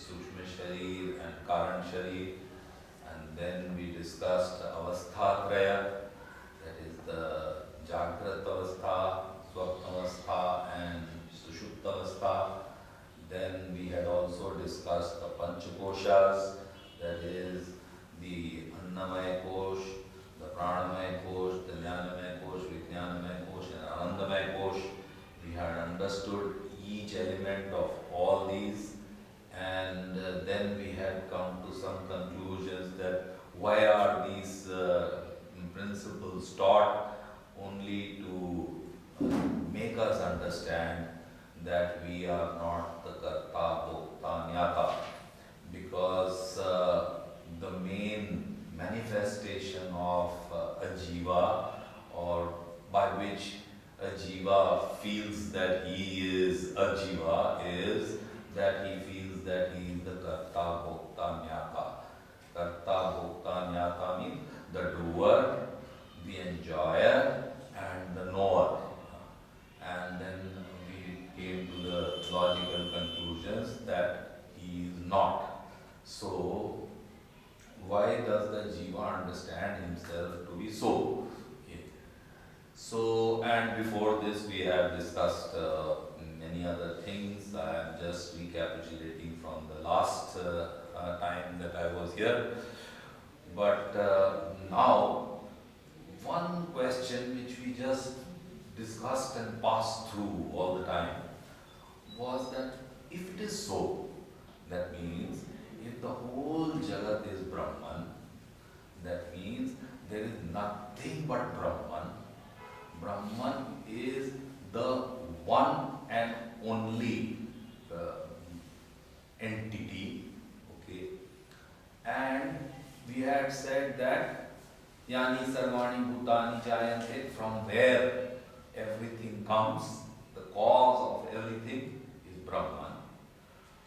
Sukshma Sharir and Karan Sharir. And then we discussed Avasthatraya, that is the Jagrat Avastha, Swapna Avastha and Sushupta Avastha. Then we had also discussed the Panchakoshas, that is the Annamaya Kosh, the Pranamaya Kosh, the Jnanamaya Kosh, Vijnanamaya Kosh and Anandamaya Kosh. We had understood each element of all these, and then we had come to some conclusions that why are these principles taught only to make us understand that we are not the karta, bhokta, nyata, because the main manifestation of a jiva, or by which a jiva feels that he is a jiva, is that he feels that he is the karta, bhokta, nyata. Karta, bhokta, nyata means the doer, the enjoyer and the knower. And then we came to the logical conclusions that he is not. So, why does the jiva understand himself to be so? Okay. So, and before this we have discussed many other things. I am just recapitulating from the last time that I was here. But now, one question which we just discussed and passed through all the time was that if it is so, that means if the whole Jagat is Brahman, that means there is nothing but Brahman. Brahman is the one and only entity, okay? And we had said that Yani Sarvani Bhutani Jayante, from where everything comes, the cause of everything is Brahman.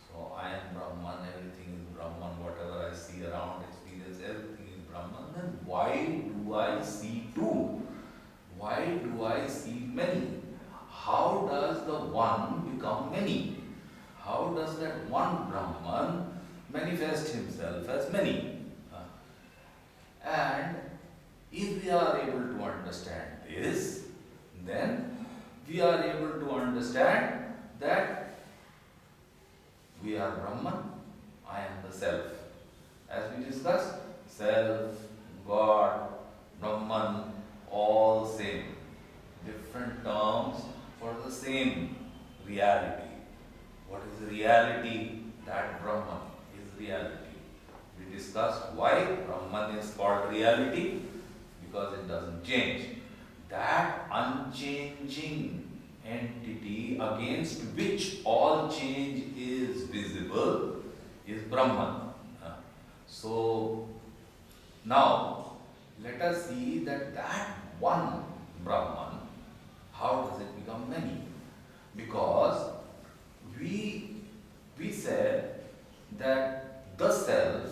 So I am Brahman, everything is Brahman, whatever I see around, experience, everything is Brahman. Then why do I see two? Why do I see many? How does the one become many? How does that one Brahman manifest himself as many? And if we are able to understand this, then we are able to understand that we are Brahman, I am the self. As we discussed, self, God, Brahman, all same. Different terms for the same reality. What is the reality? That Brahman is reality. We discussed why Brahman is called reality, because it doesn't change. That unchanging entity against which all change is visible is Brahman. So now let us see that one Brahman, how does it become many? Because we said that the self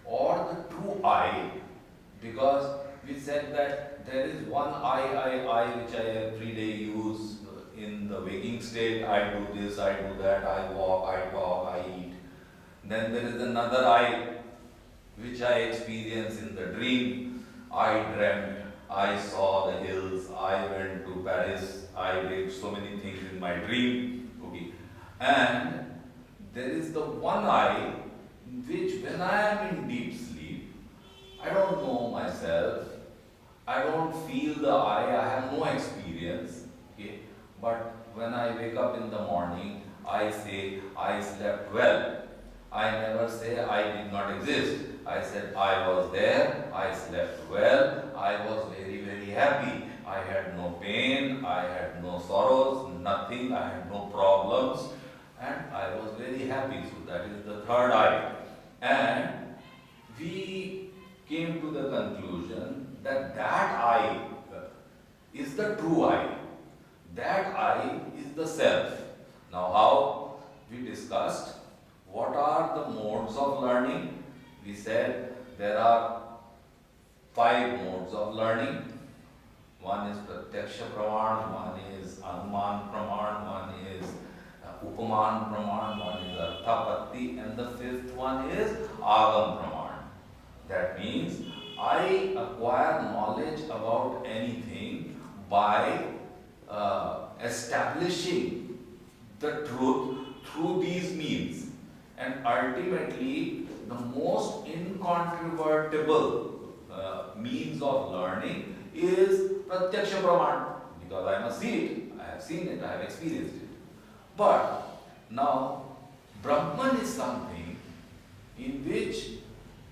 or the true I, because we said that there is one I which I every day use in the waking state. I do this, I do that, I walk, I talk, I eat. Then there is another I which I experience in the dream. I dreamt, I saw the hills, I went to Paris, I did so many things in my dream. Okay. And there is the one I which, when I am in deep sleep, I don't know myself, I don't feel the I have no experience. Okay. But when I wake up in the morning, I say I slept well. I never say I did not exist. I said I was there, I slept well, I was very, very happy. I had no pain, I had no sorrows, nothing, I had no problems, and I was very happy. So that is the third I. And we came to the conclusion that I is the true I. That I is the self. Now how? We discussed what are the modes of learning. We said there are 5 modes of learning. One is Pratyaksha Praman, one is Anuman Praman, one is Upaman Praman, one is Arthapatti, and the fifth one is Agam Praman. That means I acquire knowledge about anything by establishing the truth through these means. And ultimately, the most incontrovertible means of learning is Pratyaksha Praman, because I must see it, I have seen it, I have experienced it. But now, Brahman is something in which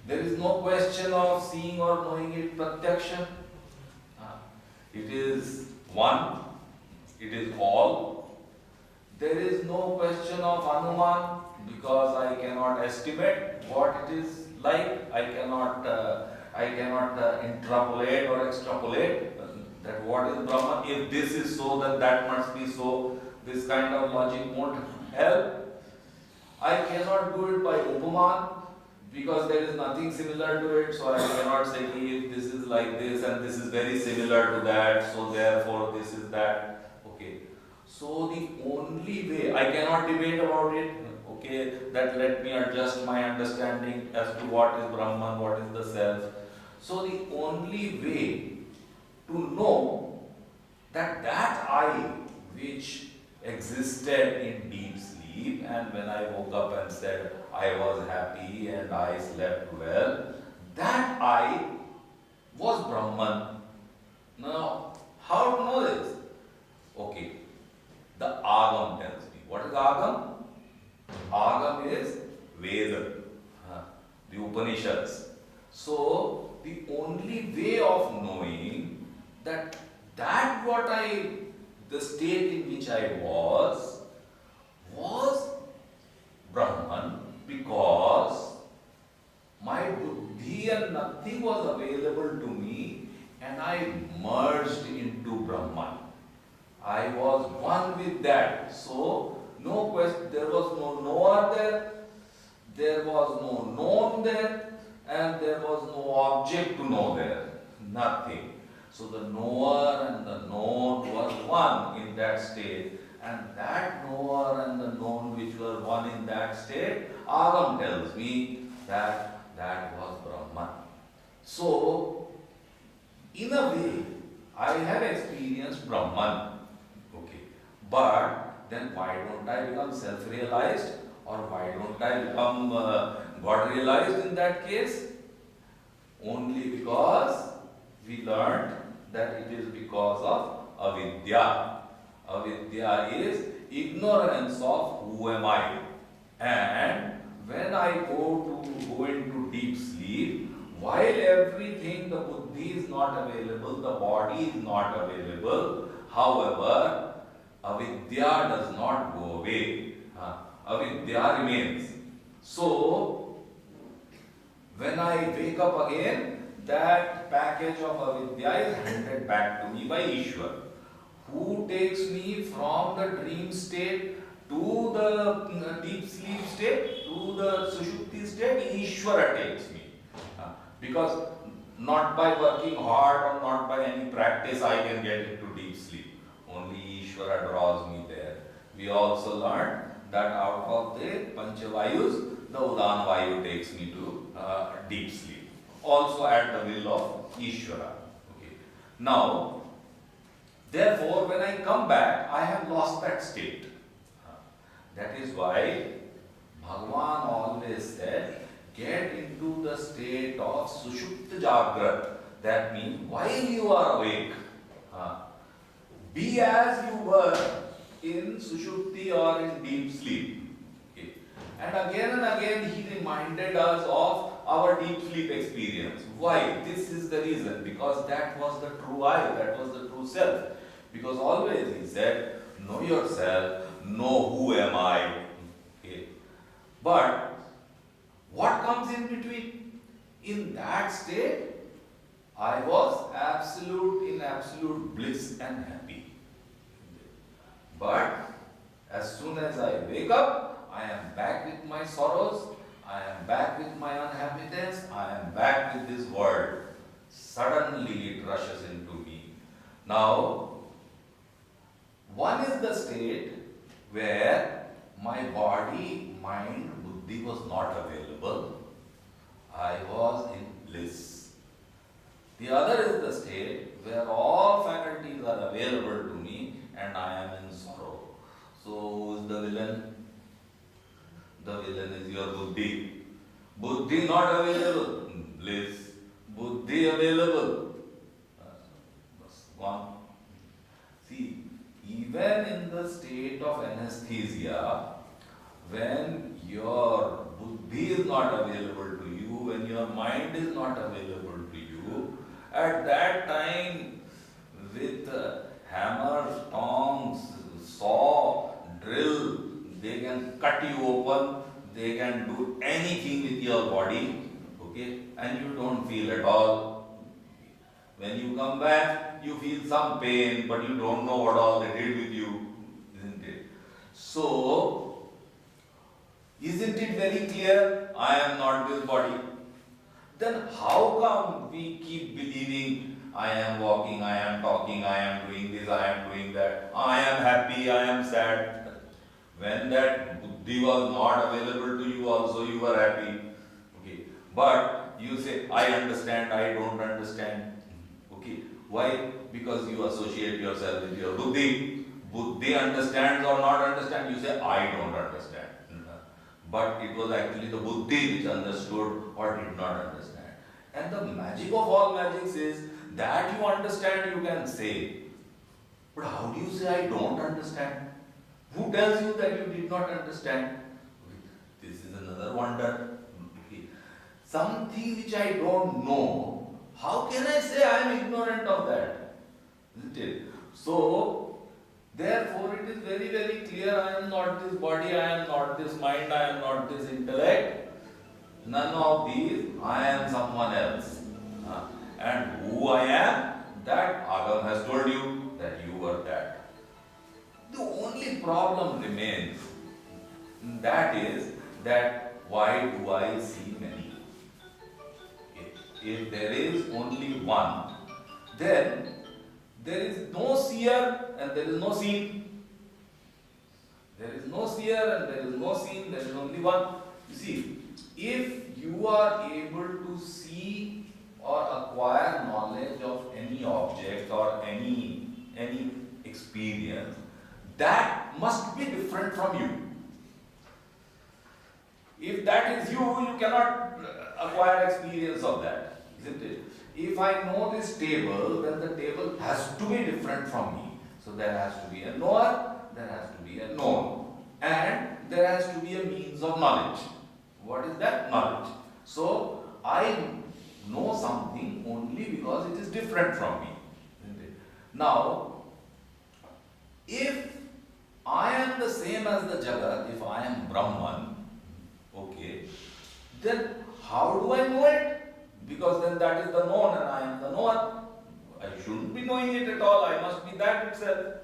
there is no question of seeing or knowing it Pratyaksha. It is one, it is all. There is no question of Anuman, because I cannot estimate what it is like. I cannot interpolate or extrapolate that what is Brahman. If this is so, then that must be so. This kind of logic won't help. I cannot do it by Upaman, because there is nothing similar to it, so I cannot say if this is like this and this is very similar to that, so therefore this is that. Okay. So the only way, I cannot debate about it, okay, that let me adjust my understanding as to what is Brahman, what is the self. So the only way to know that I which existed in deep sleep, and when I woke up and said I was happy and I slept well, that I was Brahman. Now, how to know this? Okay, the Agam tells me. What is Agam? Agam is Veda, the Upanishads. So, the only way of knowing that the state in which I was Brahman, because my buddhi and nothing was available to me, and I merged into Brahman. I was one with that. So, no question, there was no knower there was no known there, and there was no object to know there. Nothing. So the knower and the known were one in that state, and that knower and the known which were one in that state, Agam tells me that was Brahman. So, in a way, I have experienced Brahman. Okay. But then why don't I become self-realized, or why don't I become God-realized in that case? Only because we learned that it is because of avidya. Avidya is ignorance of who am I. And when I go into deep sleep, while everything, the buddhi is not available, the body is not available, however, avidya does not go away. Avidya remains. So, when I wake up again, that package of avidya is handed back to me by Ishwar, who takes me from the dream state to the deep sleep state, to the sushupti state. Ishwara takes me. Because not by working hard or not by any practice I can get into deep sleep. Only Ishwara draws me there. We also learned that out of the Panchavayus, the Udan Vayu takes me to deep sleep. Also at the will of Ishvara. Okay. Now, therefore, when I come back, I have lost that state. That is why Bhagavan always said, get into the state of Sushupta Jagrat. That means while you are awake, be as you were in Sushupti or in deep sleep. Okay. And again he reminded us of our deep sleep experience. Why? This is the reason. Because that was the true I, that was the true self. Because always he said, know yourself, know who am I. Okay. But what comes in between? In that state, I was in absolute bliss and happy. But as soon as I wake up, I am back with my sorrows, I am back with my unhappiness, I am back with this world. Suddenly it rushes into me. Now, one is the state where my body, mind, buddhi was not available. I was in bliss. The other is the state where all faculties are available to me and I am in sorrow. So who is the villain? The villain is your buddhi. Buddhi not available, bliss. Buddhi available, gone. See, even in the state of anesthesia, when your buddhi is not available to you, when your mind is not available to you, at that time, with hammers, tongs, saw, drill, they can cut you open, they can do anything with your body, okay, and you don't feel at all. When you come back, you feel some pain, but you don't know what all they did with you, isn't it? So, isn't it very clear? I am not this body. Then how come we keep believing I am walking, I am talking, I am doing this, I am doing that, I am happy, I am sad? When that buddhi was not available to you also, you were happy. Okay. But you say, I understand, I don't understand. Okay. Why? Because you associate yourself with your buddhi. Buddhi understands or not understand, you say, I don't understand. But it was actually the buddhi which understood or did not understand. And the magic of all magics is that you understand, you can say. But how do you say I don't understand? Who tells you that you did not understand? This is another wonder. Something which I don't know, how can I say I am ignorant of that? Isn't it? So, therefore it is very, very clear, I am not this body, I am not this mind, I am not this intellect. None of these, I am someone else. And who I am, that Agam has told you that you were that. The only problem remains, that is that why do I see many? If there is only one, then there is no seer and there is no seen. There is no seer and there is no seen, there is only one. You see, if you are able to see or acquire knowledge of any object or any experience, that must be different from you. If that is you, you cannot acquire experience of that, isn't it? If I know this table, then the table has to be different from me. So there has to be a knower, there has to be a known, and there has to be a means of knowledge. What is that? Knowledge. So I know something only because it is different from me, isn't it? Now, if I am the same as the Jagat, if I am Brahman, okay, then how do I know it? Because then that is the known and I am the knower. I shouldn't be knowing it at all, I must be that itself.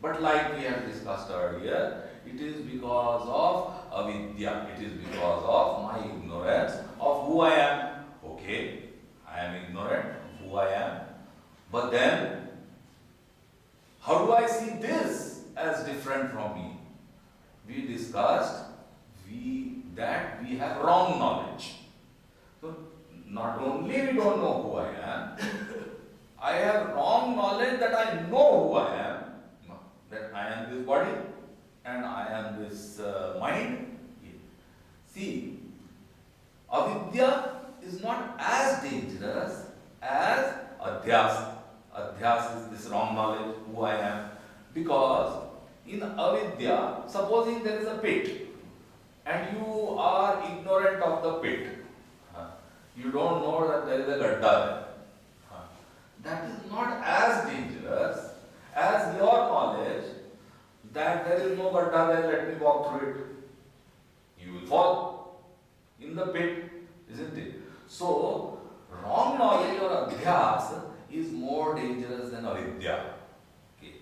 But like we had discussed earlier, it is because of avidya, it is because of my ignorance of who I am. Okay, I am ignorant of who I am. But then, how do I see this as different from me? We discussed that we have wrong knowledge. So, not only we don't know who I am, I have wrong knowledge that I know who I am, that I am this body and I am this mind. See, avidya is not as dangerous as adhyas. Adhyas is this wrong knowledge, who I am. Because in avidya, supposing there is a pit and you are ignorant of the pit, you don't know that there is a gadda there. That is not as dangerous as your knowledge that there is no gadda there, let me walk through it. You will fall in the pit, isn't it? So, wrong knowledge or adhyas is more dangerous than avidya. Okay.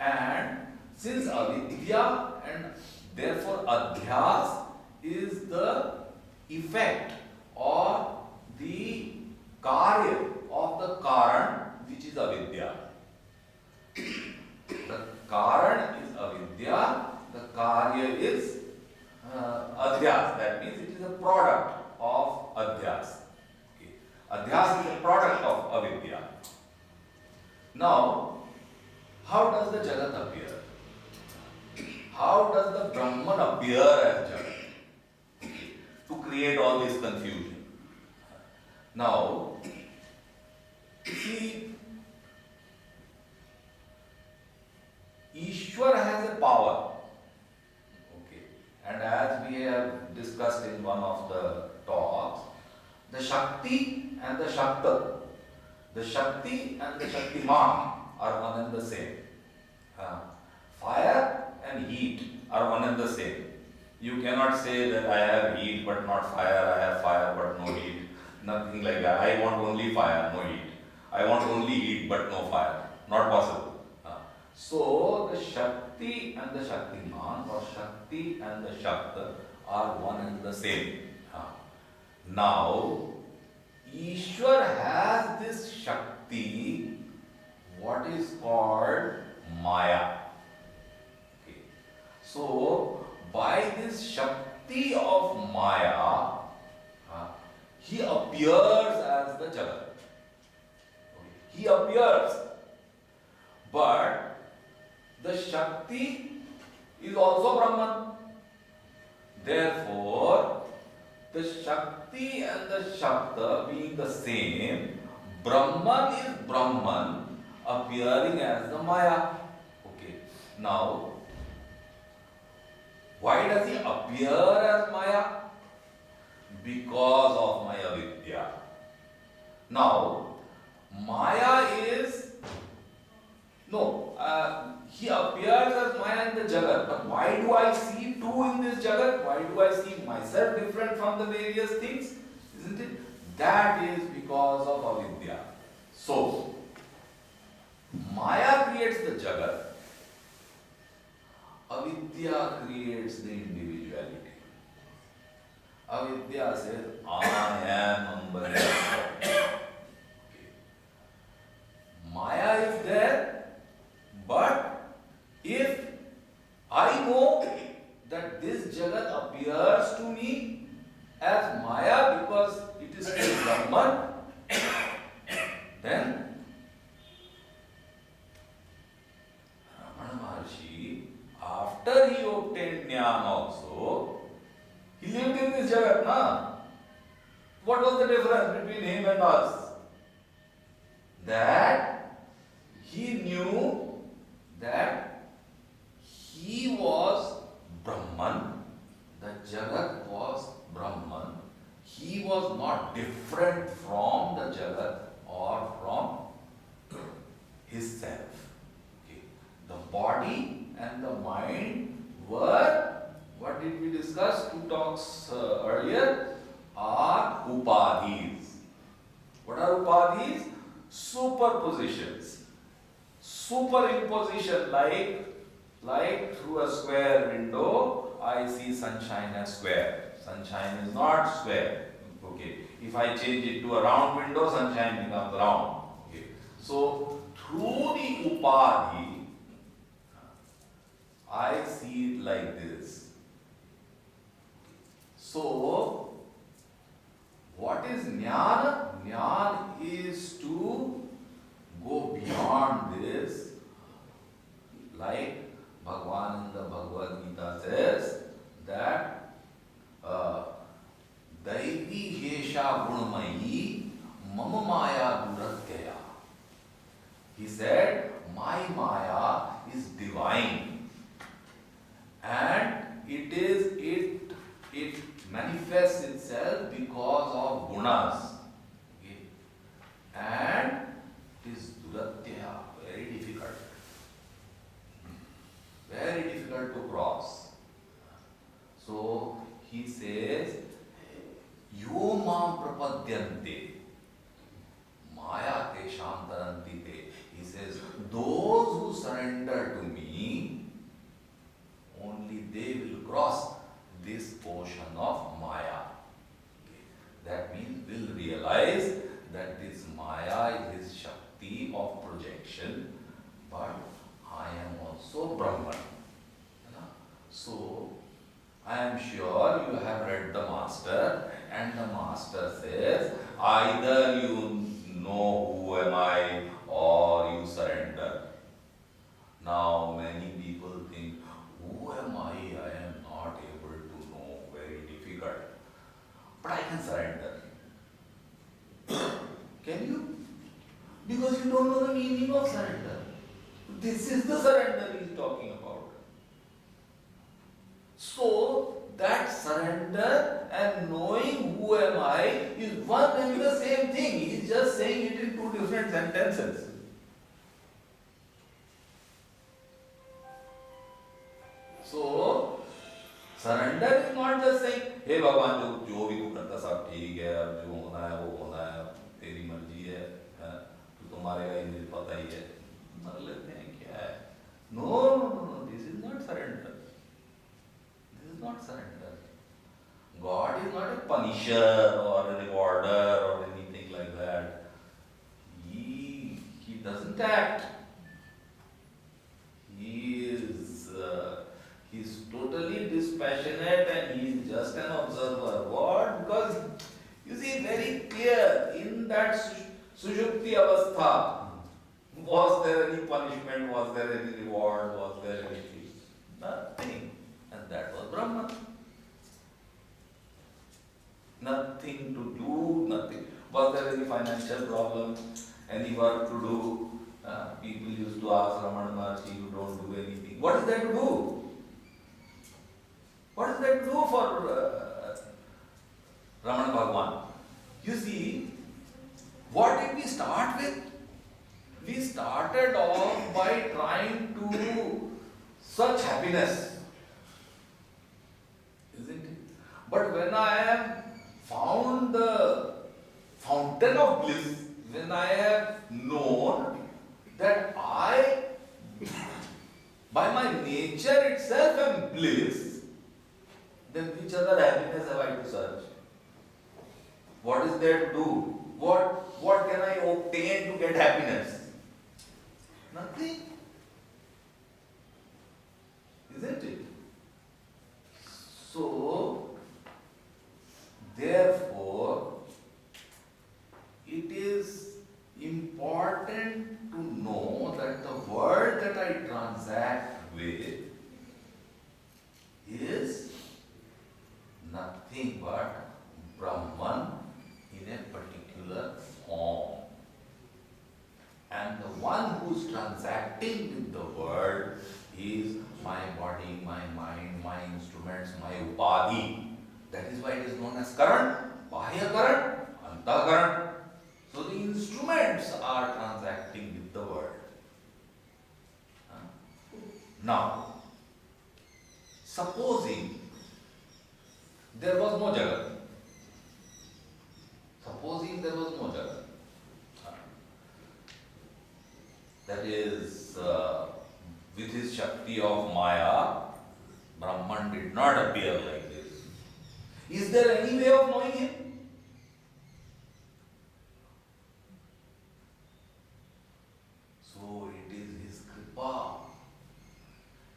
And since avidya and therefore adhyas is the effect or the karya of the karan, which is avidya. The karan is avidya, the karya is create all this confusion. Now, see, Ishwar has a power. Okay. And as we have discussed in one of the talks, the Shakti and the Shakta, the Shakti and the Shaktiman are one and the same. Fire and heat are one and the same. You cannot say that I have heat but not fire, I have fire but no heat. Nothing like that. I want only fire, no heat. I want only heat but no fire. Not possible. So the Shakti and the Shaktiman or Shakti and the Shakta are one and the same. Now, Ishwar has this Shakti, what is called Maya. Okay. So, by this Shakti of Maya, he appears as the Jagat. Okay. He appears. But the Shakti is also Brahman. Therefore, the Shakti and the Shakta being the same, Brahman is Brahman appearing as the Maya. Okay. Now, why does he appear as Maya? Because of my avidya. Now, Maya is he appears as Maya in the Jagat. But why do I see two in this Jagat? Why do I see myself different from the various things? Isn't it? That is because of avidya. So, Maya creates the Jagat. Avidya creates the individuality. Avidya says, I am Ambrish. Okay. Maya is there, but if I know that this Jagat appears to me as Maya because it is still Brahman, then Ramana Maharshi, after he obtained Jnana also, he lived in this Jagat, na? What was the difference between him and us? That he knew that he was Brahman, the Jagat was Brahman, he was not different from the Jagat or from his self. Okay. The body and the mind were, what did we discuss 2 talks earlier, are upadhis. What are upadhis? Superpositions. Superimposition, like through a square window, I see sunshine as square. Sunshine is not square. Okay. If I change it to a round window, sunshine becomes round. Okay. So, through the upadhi, I see it like this. So, what is jnana? Jnana is to go beyond this, like Bhagavan in the Bhagavad Gita says that Daivi Hesha Gunamayi Mama Maya Duratyaya. He said, my Maya is divine and it manifests itself because of gunas. Okay. And it is duratya, very difficult. Very difficult to cross. So he says, Yo mam prapadyante maya tesham taranti te. He says, those who surrender to me, only they will cross this portion of Maya. Okay. That means we'll realize that this Maya is Shakti of projection, but I am also Brahman. So, I am sure you have read the Master, and the Master says, either you know who am I or you surrender. Now, many people think, who am I? I am not able to know, very difficult. but I can surrender. Can you? Because you don't know the meaning of surrender. This is the surrender he is talking about. So, that surrender and knowing who am I is one and the same thing. He is just saying it in two different sentences. So, surrender is not just saying, hey Bhagavan, जो भी तू करता सब ठीक है, अब जो होना है वो होना है, तेरी मर्जी है, तू तो मारेगा ही मुझे पता ही है, मर लेते हैं क्या है? No, this is not surrender. This is not surrender. God is not a punisher or a rewarder or anything like that. He doesn't act. He's totally dispassionate and he is just an observer. What? Because you see very clear in that Sushupti Avastha, was there any punishment? Was there any reward? Was there anything? Nothing. And that was Brahman. Nothing to do, nothing. Was there any financial problem? Any work to do? People used to ask Ramana Maharshi, you don't do anything. What is there to do? What is there to do for Ramana Bhagwan? You see, what did we start with? We started off by trying to search happiness. Isn't it? But when I have found the fountain of bliss, when I have known that I, by my nature itself, am bliss, then which other happiness have I to search? What is there to do? What can I obtain to get happiness? Nothing. Isn't it? So, therefore, it is important to know that the word that I transact with is nothing but Brahman in a particular form. And the one who is transacting with the world is my body, my mind, my instruments, my upadhi. That is why it is known as Karan, Bahya Karan, Anta Karan. So the instruments are transacting with the world. Now, supposing there was no Jagat. Supposing there was no Jagat. That is, with his Shakti of Maya, Brahman did not appear like this. Is there any way of knowing him? So it is his Kripa,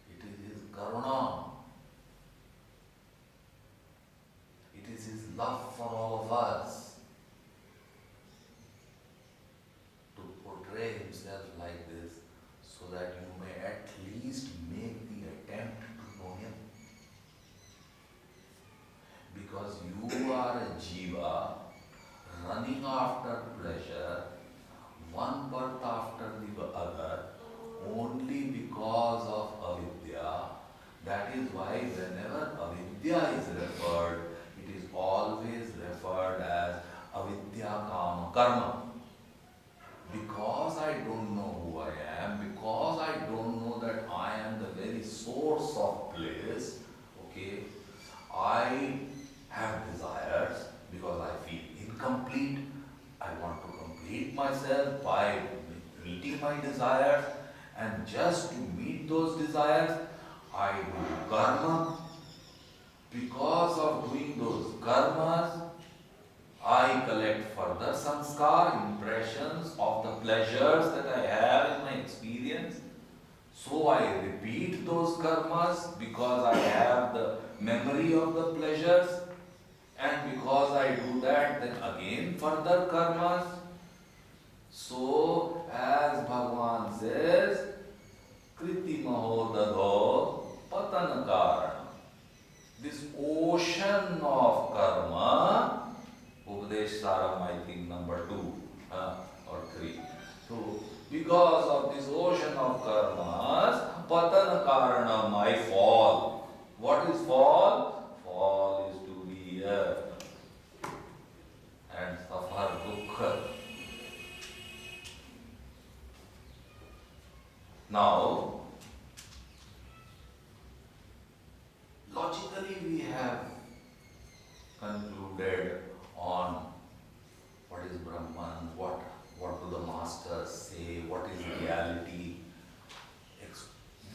it is his Karuna, it is his love for all of us to portray himself like this so that you may at least make the attempt to know him. Because you are a jiva running after pleasure, one birth after the other, only because of avidya. That is why whenever avidya is referred, it is always referred as avidya kama karma. Because I don't know who I am, because I don't know that I am the very source of bliss, okay, I have desires because I feel incomplete. I want to complete myself by meeting my desires, and just to meet those desires, I do karma. Because of doing those karmas, I collect further sanskar, impressions of the pleasures that I have in my experience. So I repeat those karmas because I have the memory of the pleasures. And because I do that, then again further karmas. So, as Bhagavan says, Kriti Mahodadho Patana Karana. This ocean of karma Saram, I think number 2 or 3. So, because of this ocean of karmas, Patana Karanam, I fall. What is fall? Fall is to be here and suffer dukkha. Now, logically we have concluded on what is Brahman, what do the masters say, what is reality.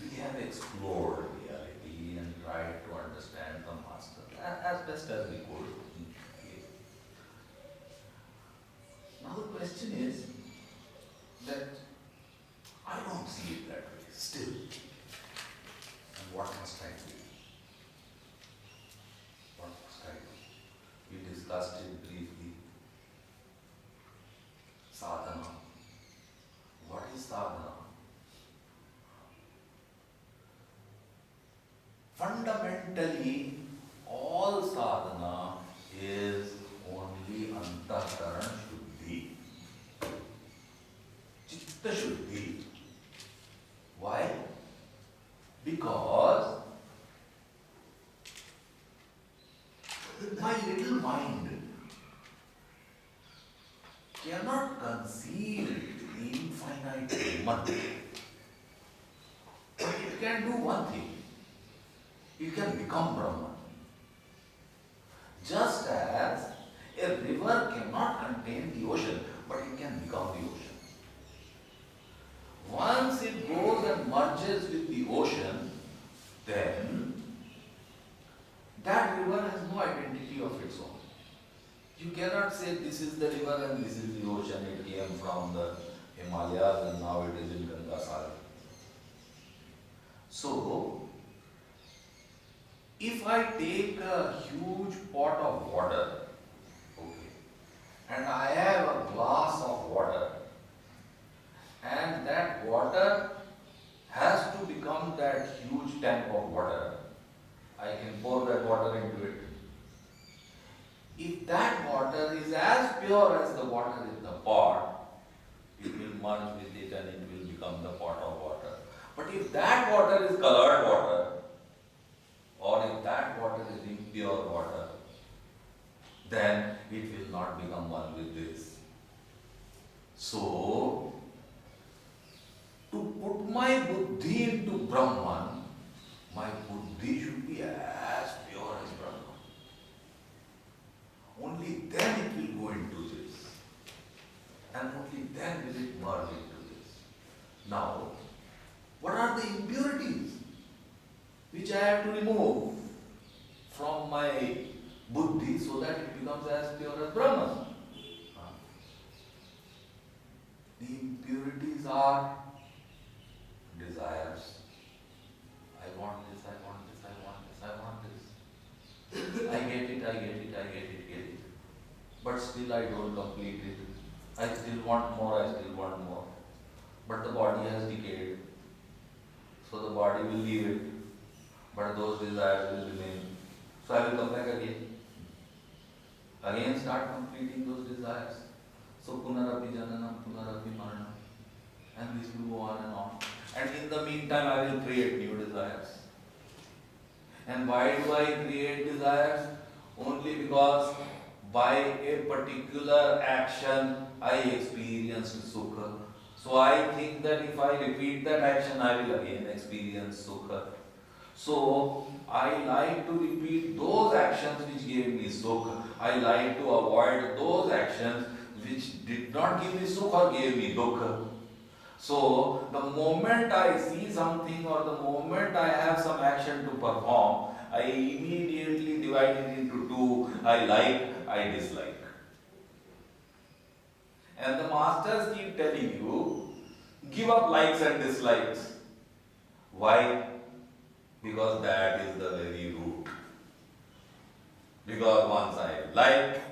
We have explored reality and tried to understand the master as best as we could. Now the question is that I don't see it that way still. And what must I do? What must I do? We discussed it briefly. Sadhana. What is sadhana? Fundamentally, all sadhana is only antahkaran shuddhi. Chitta shuddhi. Why? Because my little mind cannot conceive the infinite Brahman. But it can do one thing. It can become Brahman. Just as a river cannot contain the ocean, but it can become the ocean. Once it goes and merges with the ocean, then that river has no identity of its own. You cannot say this is the river and this is the ocean. It came from the Himalayas and now it is in Ganga Sagar. So, if I take a huge pot of water, okay, and I have a glass of water, and that water has to become that huge tank of water, I can pour that water into it. If that water is as pure as the water in the pot, it will merge with it and it will become the pot of water. But if that water is colored water, or if that water is impure water, then it will not become one with this. So, to put my buddhi into Brahman, my buddhi should be as pure as Brahman. Only then it will go into this. And only then will it merge into this. Now, what are the impurities which I have to remove from my buddhi so that it becomes as pure as Brahman? The impurities are desires. I want this, I want this, I want this, I want this. I get it, I get it, I get it, get it. But still I don't complete it. I still want more, I still want more. But the body has decayed. So the body will leave it. But those desires will remain. So I will come back again. Again start completing those desires. So punarapi jananam, punarapi maranam. And this will go on and on. And in the meantime I will create new desires. And why do I create desires? Only because by a particular action I experienced sukha. So I think that if I repeat that action I will again experience sukha. So I like to repeat those actions which gave me sukha. I like to avoid those actions which did not give me sukha or gave me dukkha. So the moment I see something or the moment I have some action to perform, I immediately divide it into two. I like, I dislike. And the masters keep telling you, give up likes and dislikes. Why? Because that is the very root. Because once I like,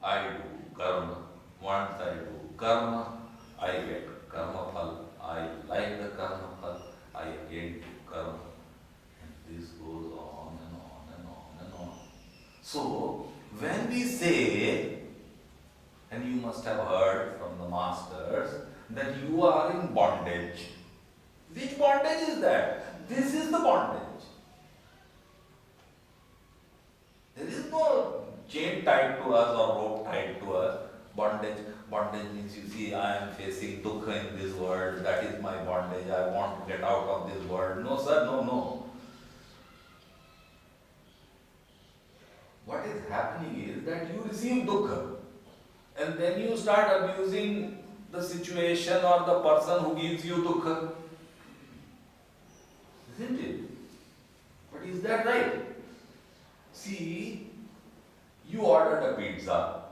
I do karma. Once I do karma, I get karma phal. I like the karma phal. I again do karma. And this goes on and on and on and on. So, when we say must have heard from the masters that you are in bondage. Which bondage is that? This is the bondage. There is no chain tied to us or rope tied to us. Bondage means, you see, I am facing dukkha in this world, that is my bondage, I want to get out of this world. No sir, no. What is happening is that you receive dukkha and then you start abusing the situation or the person who gives you dukkha. Isn't it? But is that right? See, you ordered a pizza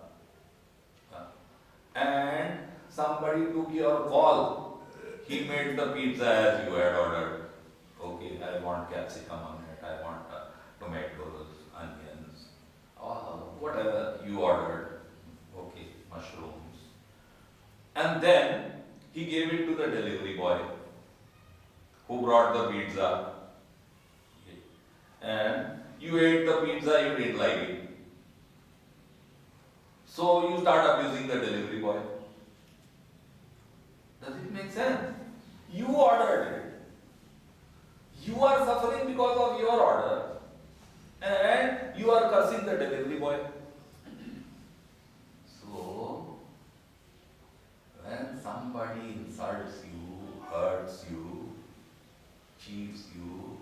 and somebody took your call. He made the pizza as you had ordered. Okay, I want capsicum on it, I want tomatoes, onions, whatever you ordered. Okay, mushrooms. And then he gave it to the delivery boy who brought the pizza. And you ate the pizza, you didn't like it. So you start abusing the delivery boy. Does it make sense? You ordered it. You are suffering because of your order. And you are cursing the delivery boy. So, when somebody insults you, hurts you, cheats you,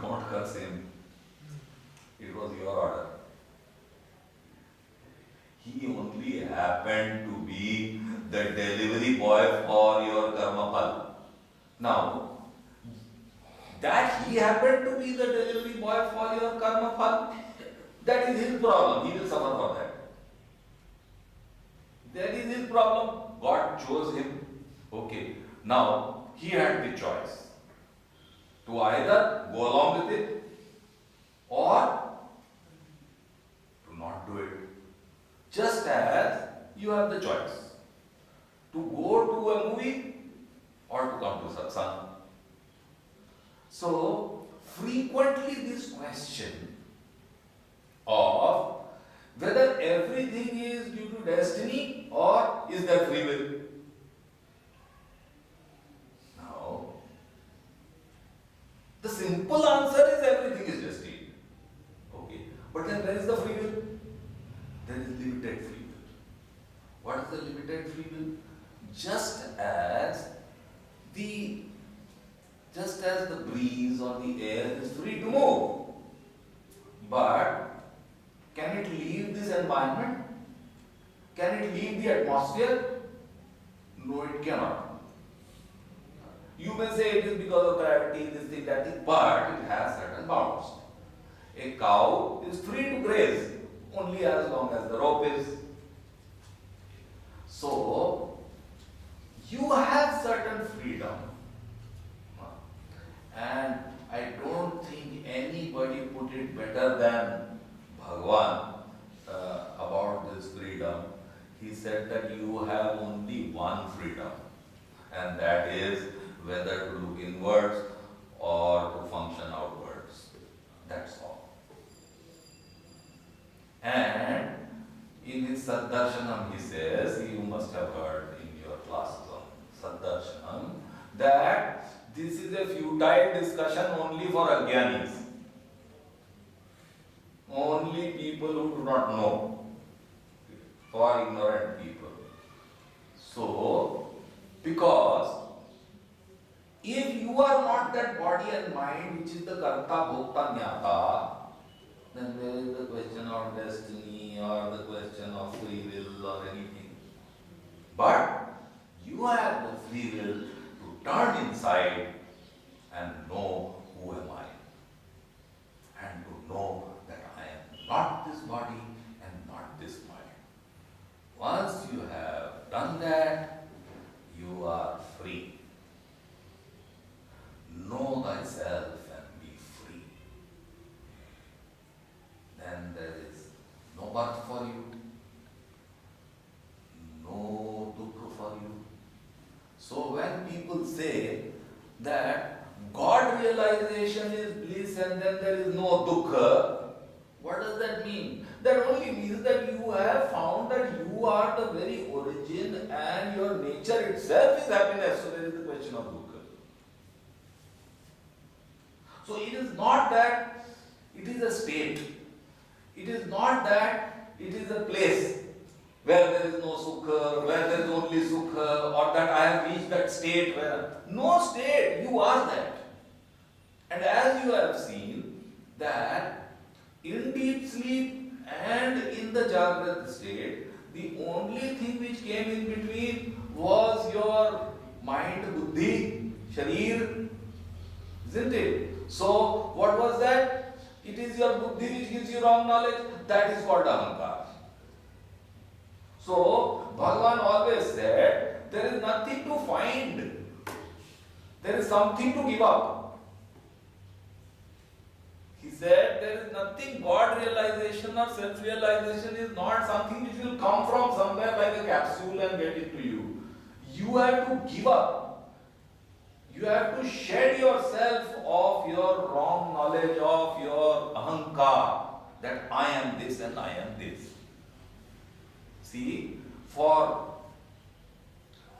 don't curse him. It was your order. He only happened to be the delivery boy for your karma pal. Now, that he happened to be the delivery boy for your karma pal, that is his problem. He will suffer for that. That is his problem. God chose him. Okay. Now, he had the choice to either go along with it or to not do it. Just as you have the choice to go to a movie or to come to satsang. So, frequently this question of whether everything is due to destiny or is there free will? Now, the simple answer is everything is destined. Okay, but then where is the free will? There is limited free will. What is the limited free will? Just as the breeze or the air is free to move, but can it leave this environment? Can it leave the atmosphere? No, it cannot. You may say it is because of gravity, this thing, that thing, but it has certain bounds. A cow is free to graze only as long as the rope is. So, you have certain freedom. And I don't think anybody put it better than Bhagavan about this freedom. He said that you have only one freedom, and that is whether to look inwards or to function outwards. That's all. And in his Saddarshanam, he says, you must have heard in your classes on Saddarshanam, that this is a futile discussion only for Agyanis. Only people who do not know. For ignorant people. So, because if you are not that body and mind which is the Karta Bhokta Jnata, then there is the question of destiny or the question of free will or anything. But you have the free will to turn inside and know who am I, and to know that I am not this body and not this mind. Once you have done that, you are free. Know thyself and be free. Then there is no birth for you, no dukkha for you. So when people say that God realization is bliss and then there is no dukkha, what does that mean? That only means that you have found that you are the very origin and your nature itself is happiness. So there is the question of dukkha. So it is not that it is a state. It is not that it is a place where there is no sukha, where there is only sukha, or that I have reached that state where. No state, you are that. And as you have seen that in deep sleep and in the Jagrat state, the only thing which came in between was your mind, buddhi, sharir, isn't it? So, what was that? It is your buddhi which gives you wrong knowledge. That is called ahankar. So, Bhagavan always said, there is nothing to find. There is something to give up. He said, there is nothing, God realization or self-realization is not something which will come from somewhere like a capsule and get into you. You have to give up. You have to shed yourself of your wrong knowledge, of your ahankar, that I am this and I am this. See, for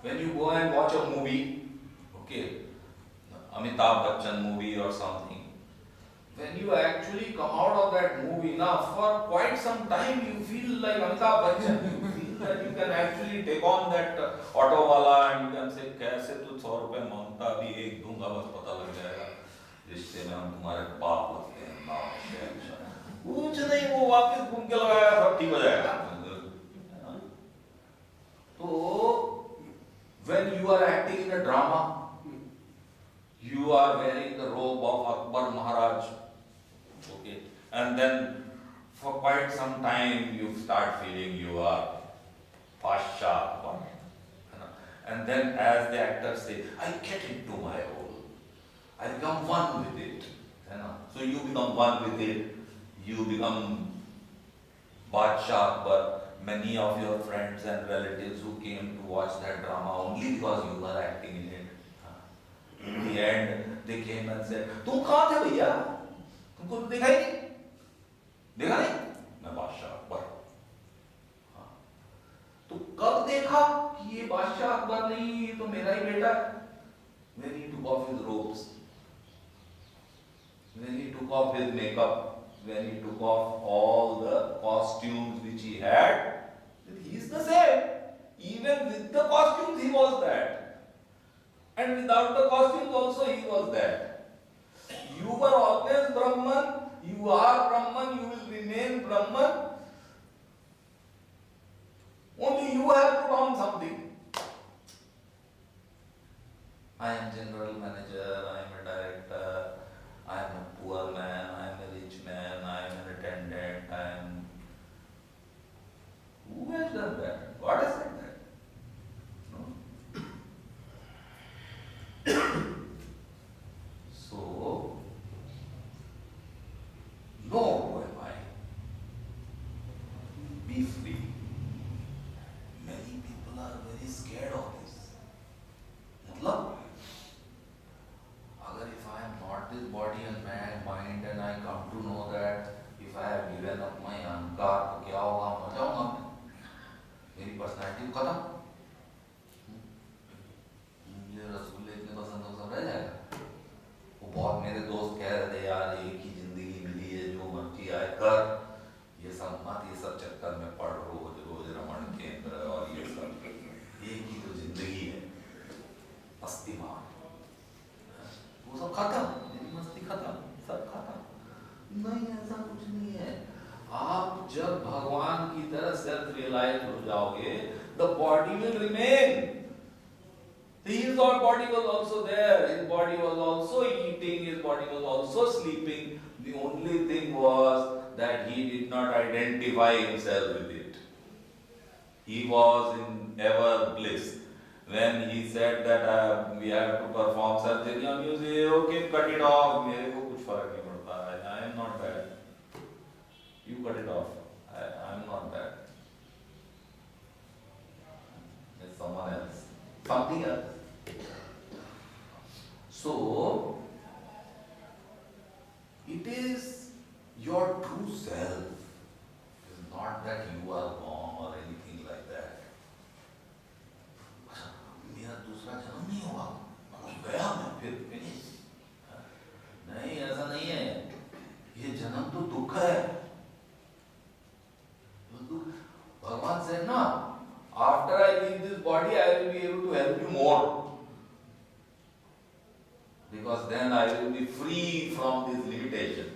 when you go and watch a movie, okay, Amitabh Bachchan movie or something, when you actually come out of that movie, now for quite some time you feel like Amitabh Bachchan. You feel that you can actually take on that auto wala and you can say, "Kaise tu 100 रुपए मांगता अभी एक दूंगा बस पता लग जाएगा रिश्ते में हम तुम्हारे बाप लगते हैं ना कुछ नहीं वो वापस घूम के लगाया सब ठीक हो जाएगा." So, when you are acting in a drama, you are wearing the robe of Akbar Maharaj, okay, and then for quite some time you start feeling you are Pasha Akbar. And then as the actors say, I get into my role, I become one with it. So you become one with it, you become Badshah Akbar. Many of your friends and relatives who came to watch that drama only because you were acting in it. In the end, they came and said, "तुम कहाँ थे भैया? तुमको देखा ही नहीं? देखा नहीं? मैं बादशाह अकबर." तो कब देखा कि ये बादशाह अकबर नहीं, ये तो मेरा ही बेटा है? When he took off his robes, when he took off his makeup, when he took off all the costumes which he had, he is the same. Even with the costumes he was that. And without the costumes also he was that. You were always Brahman, you are Brahman, you will remain Brahman. Only you have to learn something. I am general manager, I am a director, I am a poor man, I am a rich man, I am an attendant, I am... Who has done that? God has said that. No? So, know who am I. Be free. Many people are very scared of this. मतलब if I am not this body and mind and I come to know that if I have given up my ahankar, तो क्या होगा? मर जाऊंगा मैं. मेरी personality खत्म. मुझे रसगुल्ले इतने पसंद हो सब रह जाएगा. वो बहुत मेरे दोस्त कह रहे थे यार एक ही जिंदगी मिली है जो मर्जी आए कर. ये सब चक्कर में पड़ रोज रोज रमण केंद्र और ये सब. एक ही तो जिंदगी है. मस्तीमान. वो सब खत्म. मेरी मस्ती खत्म. सब खत्म. नहीं ऐसा कुछ नहीं है. आप जब भगवान की तरह सेल्फ रियलाइज हो जाओगे, the body will remain. His body was also there. His body was also eating. His body was also sleeping. The only thing was that he did not identify himself with it. He was in ever bliss. When he said that we have to perform surgery on you, say, okay, cut it off. मेरे को कुछ फर्क नहीं पड़ता. I am not bad. You cut it off. I am not bad. It's someone else. Something else. So, it is your true self. It is not that you are wrong or anything like that. Bhagavan said, no, after I leave this body, I will be able to help you more. Because then I will be free from this limitation.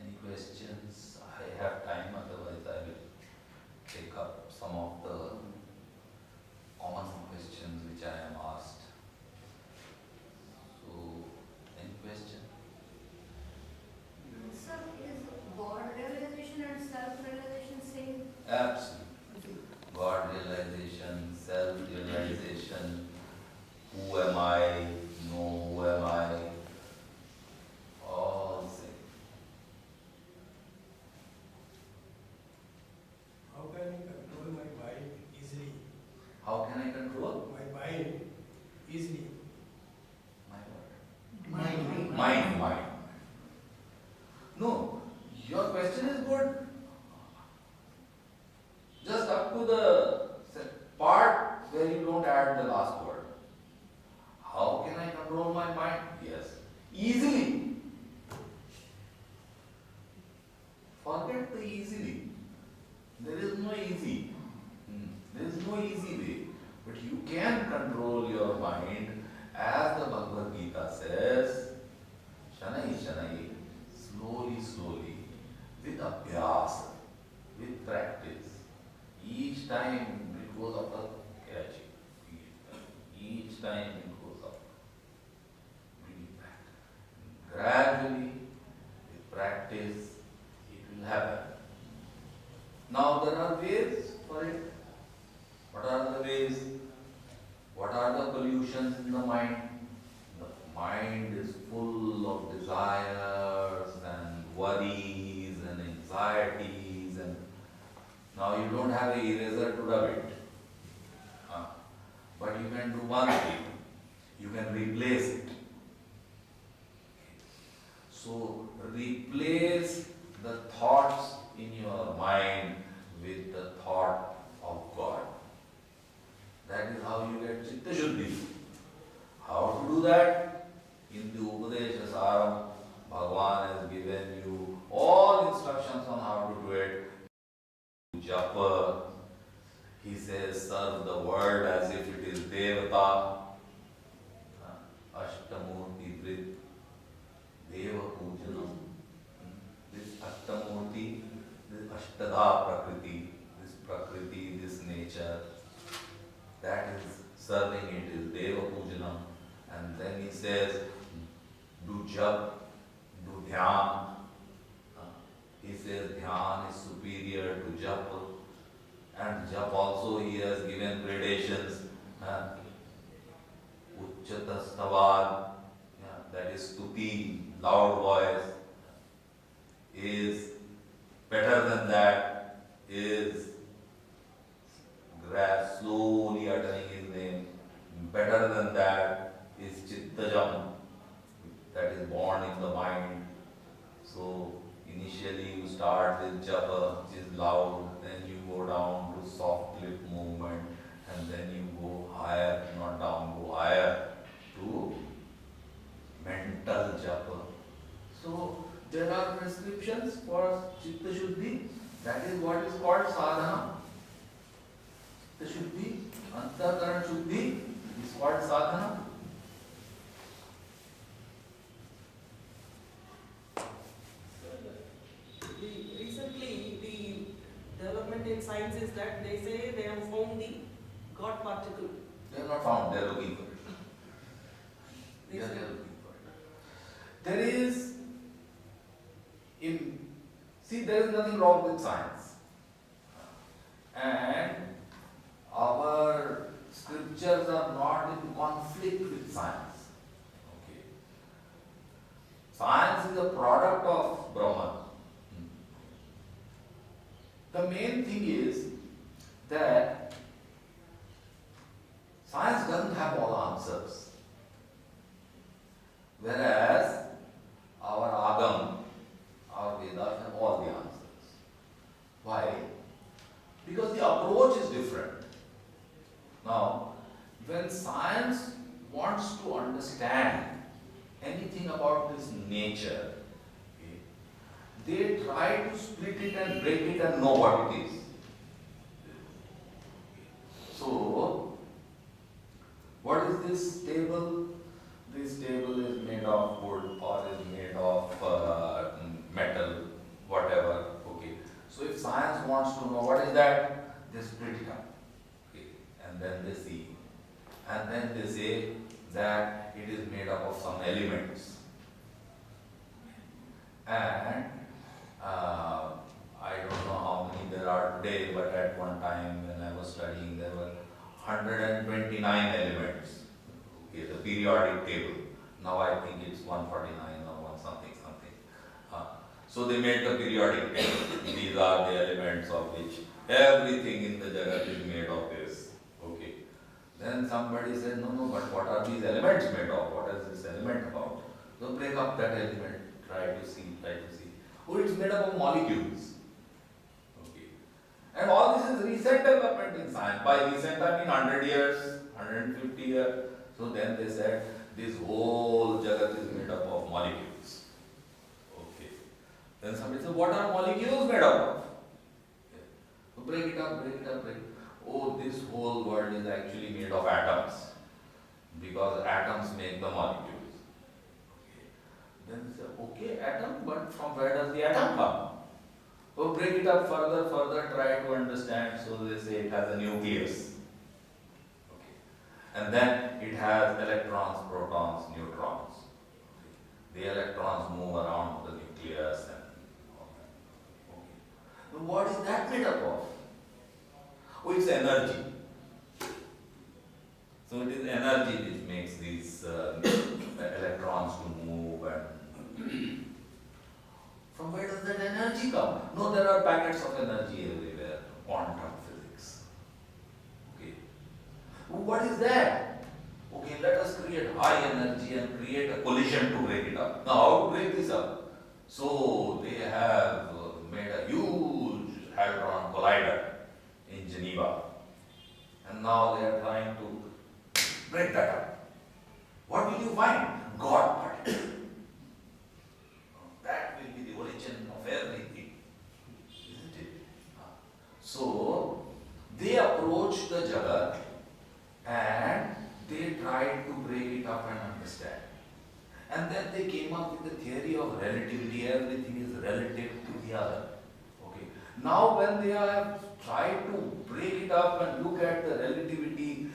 Any questions? I have time, otherwise I will take up some of the common questions which I am asked. So, any question? Sir, is God realization and self-realization same? Absolutely. God realization, self-realization, who am I, know who am I, all same. How can I control my mind easily? How can I control My mind easily. my what? Mind. No, your question is good. Just up to the part where you don't add the last word. How can I control my mind? Yes, easily. Forget the easily. There is no easy. There is no easy way. But you can control your mind as the Bhagavad Gita says, Shanai Shanai, slowly, with abhyas, with practice. Each time it goes up a catching. Each time it goes up. Bringing back. Gradually, with practice, it will happen. Now there are ways for it. What are the ways? What are the pollutions in the mind? The mind is full of desires and worries and anxieties, and now you don't have an eraser to rub it. But you can do one thing. You can replace it. So replace the thoughts in your mind with the thought of God. That is how you get Chitta Shuddhi. How to do that? In the Upadesha Saram, Bhagavan has given you all instructions on how to do it. Japa, he says, serve the word as if it is Devata. Ashtamurti Vrit, Deva Pujanam. This Ashtamurti, this Ashtada Prakriti, this nature, that is serving it is Deva Pujanam. And then he says, do jap, do dhyan. He says dhyan is superior to jap. And jap also he has given gradations. Uchchata stavad, that is stuti, loud voice, is better than that, is slowly uttering his name. Better than that is Chittajam, that is born in the mind. So initially you start with japa, which is loud, then you go down to soft lip movement, and then you go higher, not down, go higher to mental japa. So there are prescriptions for Chitta Shuddhi. That is what is called sadhana. Chitta Shuddhi, Antakaran Shuddhi is called sadhana. Recently, the development in science is that they say they have found the God particle. They have not found, they are looking for it. They are looking for it. There is, there is nothing wrong with science. And our scriptures are not in conflict with science. Okay. Science is a product of Brahman. The main thing is that science doesn't have all answers. Whereas our Agam, our Vedas have all the answers. Why? Because the approach is different. Now, when science wants to understand anything about this nature, okay, they try to split it and break it and know what it is. So, what is this table? This table is made of wood or is made of metal, whatever. Okay. So if science wants to know what is that, they split it up. Okay. And then they see. And then they say that it is made up of some elements. And I don't know how many there are today, but at one time when I was studying, there were 129 elements. Okay, the periodic table. Now I think it's 149 or one something. So they made the periodic table. These are the elements of which everything in the Jagat is made of this. Okay. Then somebody said, no, but what are these elements made of? What is this element about? So break up that element, try to see. Oh, it's made up of molecules. Okay. And all this is recent development in science. By recent I mean 100 years, 150 years. So then they said, this whole Jagat is made up of molecules. Okay. Then somebody said, what are molecules made up of? Okay. So break it up. Oh, this whole world is actually made of atoms. Because atoms make the molecules. Okay. Then they said, okay, atom, but from where does the atom come? So break it up further, try to understand. So they say it has a nucleus. And then it has electrons, protons, neutrons. The electrons move around the nucleus and all that. Okay. So what is that made up of? Oh, it's energy. So it is energy which makes these electrons to move and from where does that energy come? No, there are packets of energy everywhere. Quantum physics. Okay. What is that? Okay, let us create high energy and create a collision to break it up. Now, how to break this up? So, they have made a huge hadron collider in Geneva. And now they are trying to break that up. What will you find? God particle. That will be the origin of everything. Isn't it? So, they approach the Jagat and they tried to break it up and understand. And then they came up with the theory of relativity. Everything is relative to the other. Okay. Now when they have tried to break it up and look at the relativity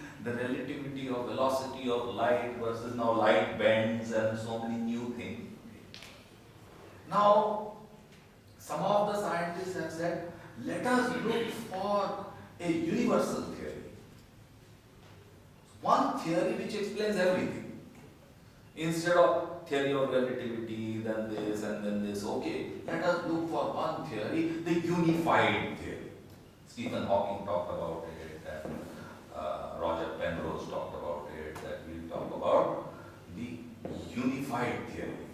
of velocity of light versus now light bends and so many new things. Okay. Now, some of the scientists have said, let us look for a universal theory. One theory which explains everything. Instead of theory of relativity, then this and then this, okay, let us look for one theory, the unified theory. Stephen Hawking talked about it, and Roger Penrose talked about it, that we'll talk about the unified theory.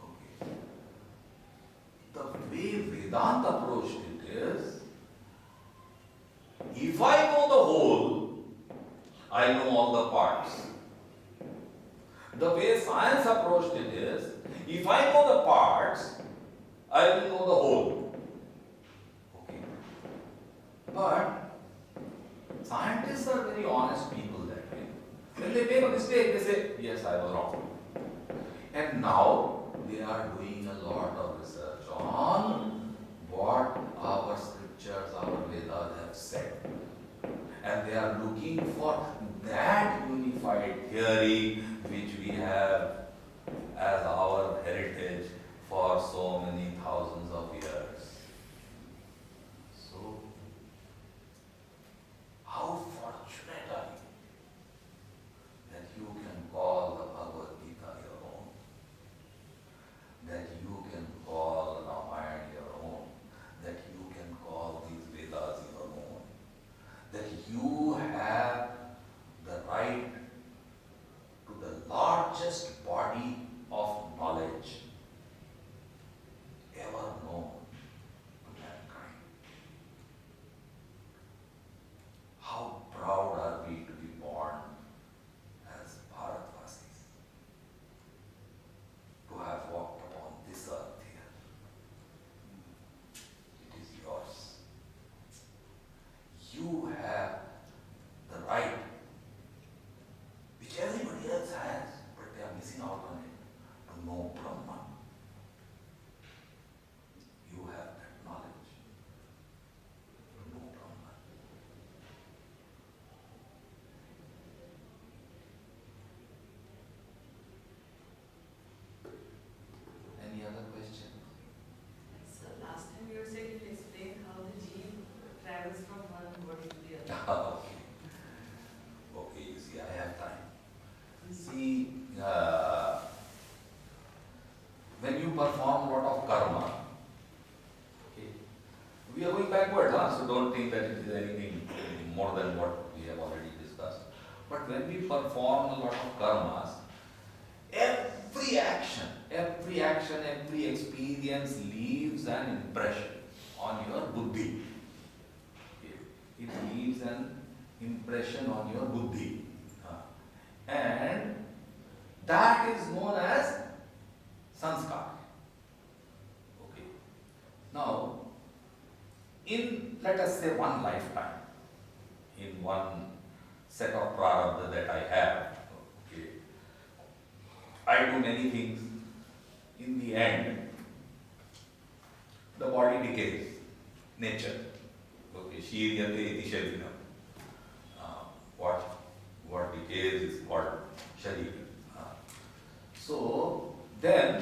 Okay. The way Vedanta approached it is, if I know the whole, I know all the parts. The way science approached it is, if I know the parts, I will know the whole. Okay. But scientists are very honest people that way. When they make a mistake, they say, yes, I was wrong. And now they are doing a lot of research on what our scriptures, our Vedas have said. And they are looking for that unified theory which we have as our heritage for so many thousands of years. So, how fortunate are you that you can call the Bhagavad Gita your own, that you can call Ramayana your own, that you can call these Vedas your own, that you have the right to the so don't think that it is anything more than what we have already discussed. But when we perform a lot of karmas, every action, every experience leaves an impression on your buddhi. It leaves an impression on your buddhi. And that is known as sanskar. Okay. Now, in, let us say, one lifetime, in one set of prarabdha that I have, okay, I do many things. In the end, the body decays, nature. Okay, shiryate iti shariram. What decays is called sharira. So then,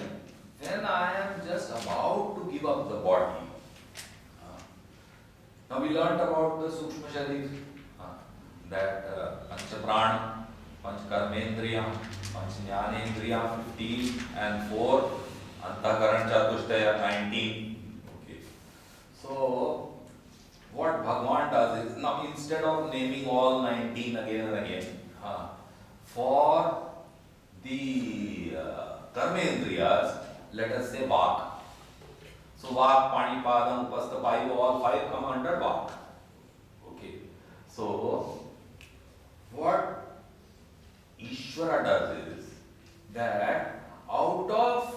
when I am just about to give up the body, now we learnt about the sukshma sharir, that pancha prana, pancha karmendriya, pancha jnanendriya 15 and 4, antakaran chatushtaya 19. Okay. So what Bhagavan does is, now instead of naming all 19 again and again, for the karmendriyas, let us say vak. So vak, pani, padam, upastha, vayu, all 5 come under vak. Okay. So what Ishvara does is that out of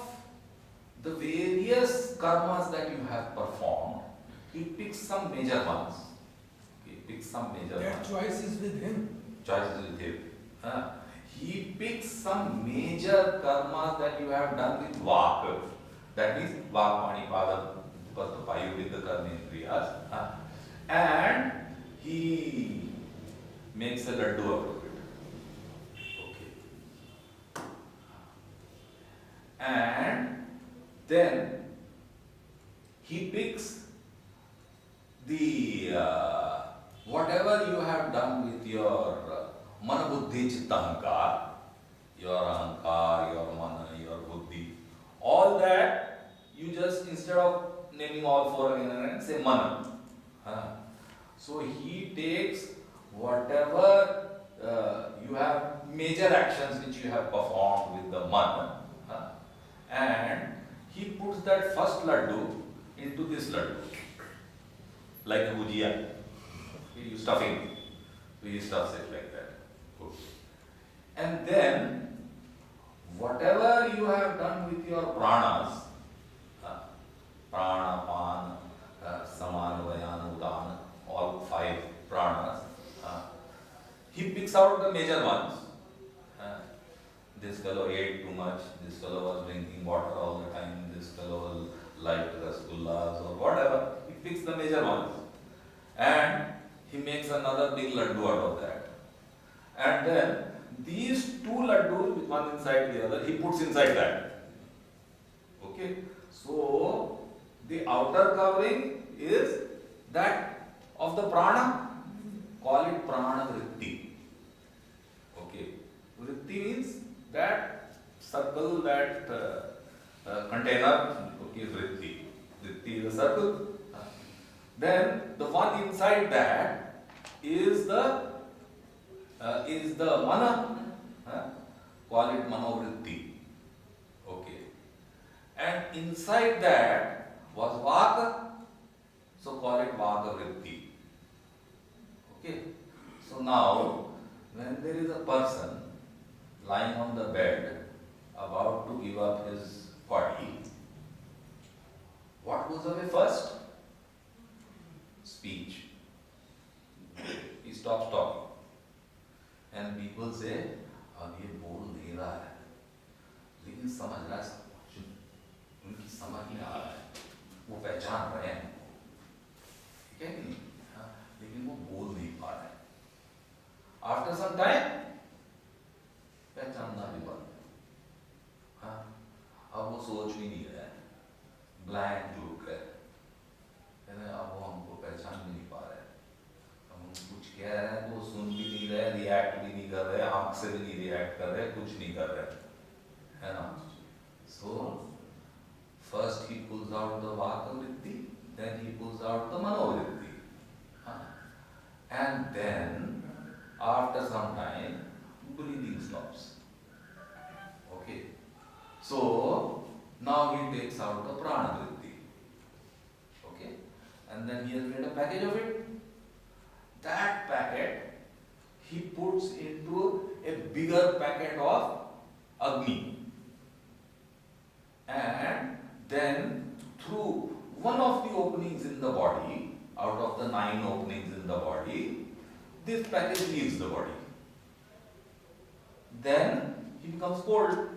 the various karmas that you have performed, he picks some major ones. Okay, picks some major That ones. choice is with him. Choice is with him. He picks some major karmas that you have done with vak. That means vak, pani, padam, upastha, vayu with the karmendriyas. And he makes a laddu out of it. Okay. And then he picks the whatever you have done with your mana buddhi chitta ahankar, your ahankar, your mana, your buddhi, all that you just, instead of naming all 4 again and again, say mana. So he takes whatever you have, major actions which you have performed with the mana, and he puts that first laddu into this laddu, like a bhujia. You stuffing, so he stuffs it like that. Okay. And then whatever you have done with your pranas, prana, pan, samana, vayana, udana, all 5 pranas, he picks out the major ones. This fellow ate too much, this fellow was drinking water all the time, this fellow liked rasgullas or whatever. He picks the major ones. And he makes another big laddu out of that. And then these 2 laddus, one inside the other, he puts inside that. Okay? So the outer covering is that of the prana. Call it prana vritti. Okay? Vritti means that circle, that container. Okay, vritti. Vritti is a circle. Then the one inside that is the mana. Call it manovritti. Okay. And inside that was vaka, so call it vakavritti. Okay. So now, when there is a person lying on the bed about to give up his body, what goes away first? Speech. He stops talking. And people say, अब ये बोल नहीं रहा है, लेकिन समझ रहा है सब कुछ, उनकी समझ ही आ रहा है, वो पहचान रहे हैं, ठीक है कि नहीं? लेकिन वो बोल नहीं पा रहे हैं. After some time, पहचानना भी बंद. अब वो सोच भी नहीं रहा है, ब्लैंक लुक है. अब वो हमको पहचान भी नहीं पा रहे हैं. हम कुछ कह रहे हैं तो वो सुन भी नहीं रहे, रिएक्ट भी नहीं कर रहे, आंख से भी नहीं रिएक्ट कर रहे, कुछ नहीं कर रहे, है ना? So first he pulls out the vaka vritti, then he pulls out the mano vritti. Huh. And then, after some time, breathing stops. Okay. So, now he takes out the prana vritti. Okay. And then he has made a package of it. That packet he puts into a bigger packet of Agni. And then through one of the openings in the body, out of the 9 openings in the body, this package leaves the body. Then he becomes cold.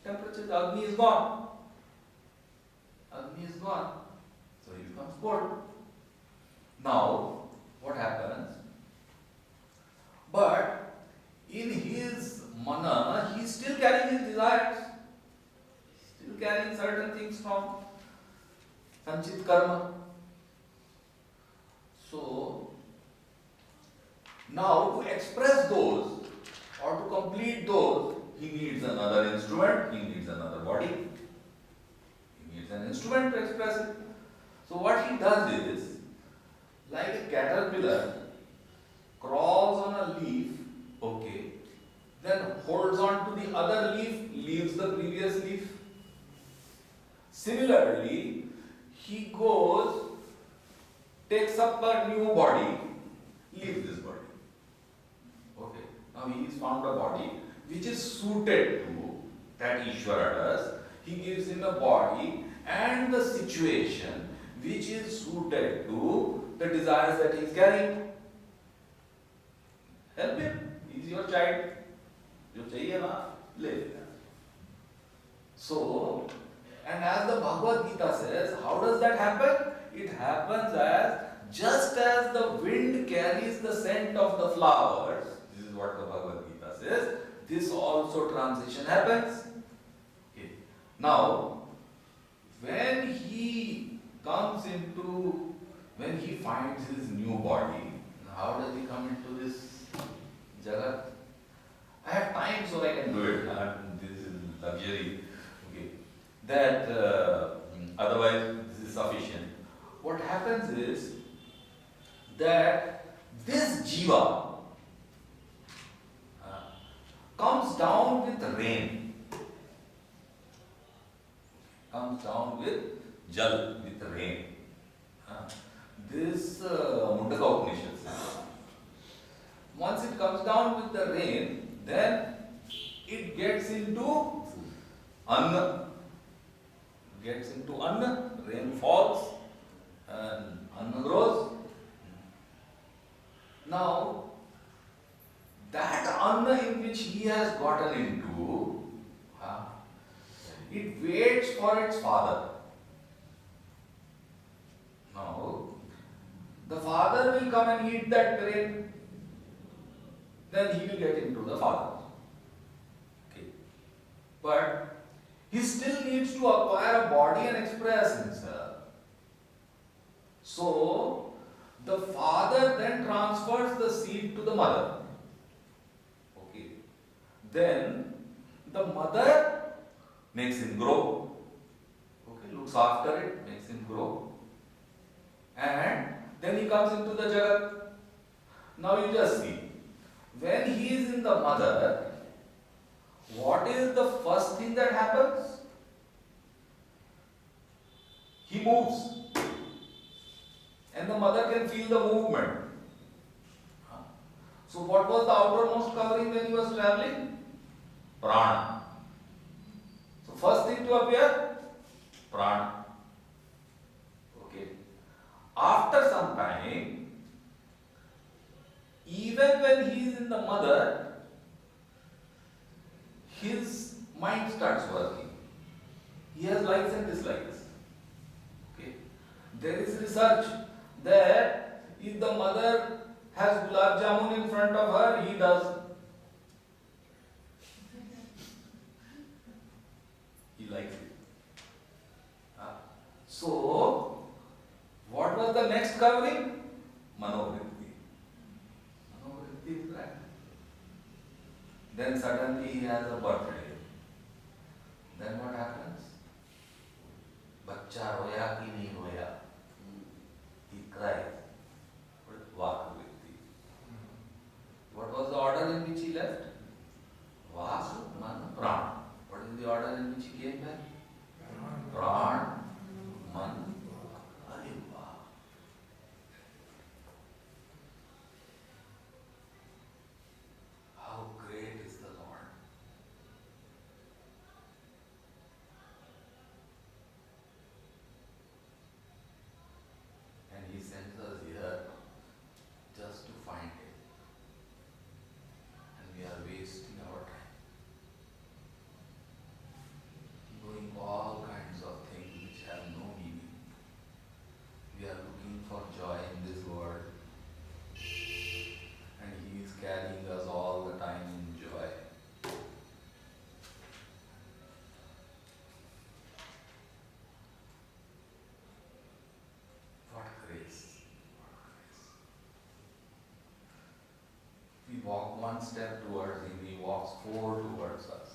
Temperature, Agni is gone. Agni is gone. So he becomes cold. Now, what happens? But in his mana, he is still carrying his desires. Still carrying certain things from Sanchit Karma. So, now to express those or to complete those, he needs another instrument, he needs another body. He needs an instrument to express it. So what he does is, like a caterpillar crawls on a leaf, okay, then holds on to the other leaf, leaves the previous leaf. Similarly, he goes, takes up a new body, leaves this body. Okay, now he has found a body which is suited to that Ishvara does. He gives him a body and the situation which is suited to the desires that he is carrying. Help him. He is your child. Jo chahiye na, le. So, and as the Bhagavad Gita says, how does that happen? It happens as just as the wind carries the scent of the flowers. This is what the Bhagavad Gita says. This also transition happens. Okay. Now, when he comes into, when he finds his new body, how does he come into this Jagat? I have time so I can do it. This is luxury. Okay. That otherwise this is sufficient. What happens is that this jiva comes down with rain. Comes down with jal, with rain. This Mundaka Upanishad says. Once it comes down with the rain, then it gets into anna. Gets into anna, rain falls and anna grows. Now, that anna in which he has gotten into, it waits for its father. Now, the father will come and eat that grain, then he will get into the father. Okay. But he still needs to acquire a body and express himself. So, the father then transfers the seed to the mother. Okay. Then, the mother makes him grow. Okay, looks after it, makes him grow. And then he comes into the Jagat. Now you just see, when he is in the mother, what is the first thing that happens? He moves. And the mother can feel the movement. So what was the outermost covering when he was traveling? Prana. So first thing to appear? Prana. Okay. After some time, even when he is in the mother, his mind starts working. He has likes and dislikes. Okay. There is research that if the mother has gulab jamun in front of her, he does. He likes it. So, what was the next covering? Manovritti. Manovritti is that. Then suddenly he has a birthday. Then what happens? Bachcha roya ki nahi roya? He cries. left? Vak, Man, Pran. What is the order in which he came back? Pran, Man, Ariva. How great is the Lord? And He sends us here just to find Him. And we are wasting our time, doing all kinds of things which have no meaning. We are looking for joy in this world, and He is carrying us all the time in joy. What grace! What grace! We walk one step towards Him, He walks four towards us.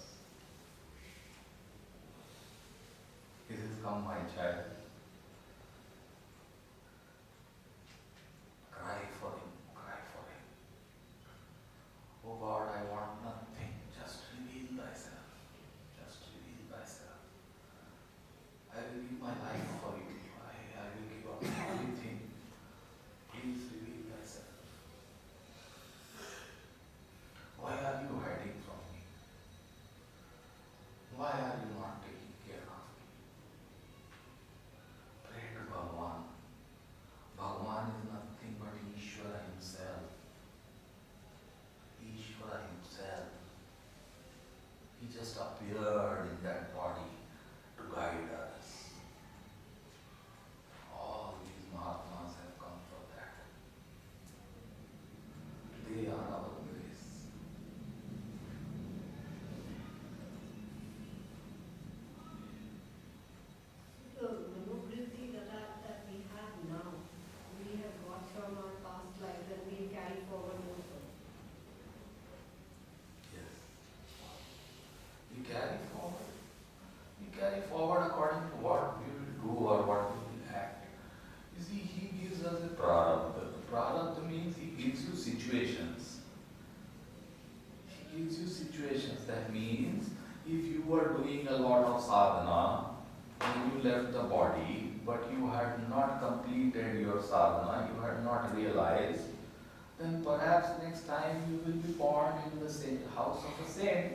He says, "Come, my child, cry for Him, cry for Him. Oh God, I want nothing, just reveal Thyself, just reveal Thyself. I will give my life for You, I will give up everything. Please reveal Thyself. Why are you hiding from me? Why are you not taking care of me? Pray to Bhagavan. Bhagavan is nothing but Ishvara Himself. Ishvara Himself. He just appeared in that body to guide us. All these Mahatmas have come for that. They are our grace. The mobility that we have now, we have got from our past lives and we carry forward also. Yes. We carry forward. We carry forward according to what we will do or what we will act. You see, He gives us a prarabdha. Prarabdha means He gives you situations. He gives you situations. That means if you were doing a lot of sadhana and you left the body, but you had not completed your sadhana, you had not realized, then perhaps next time you will be born in the house of a saint,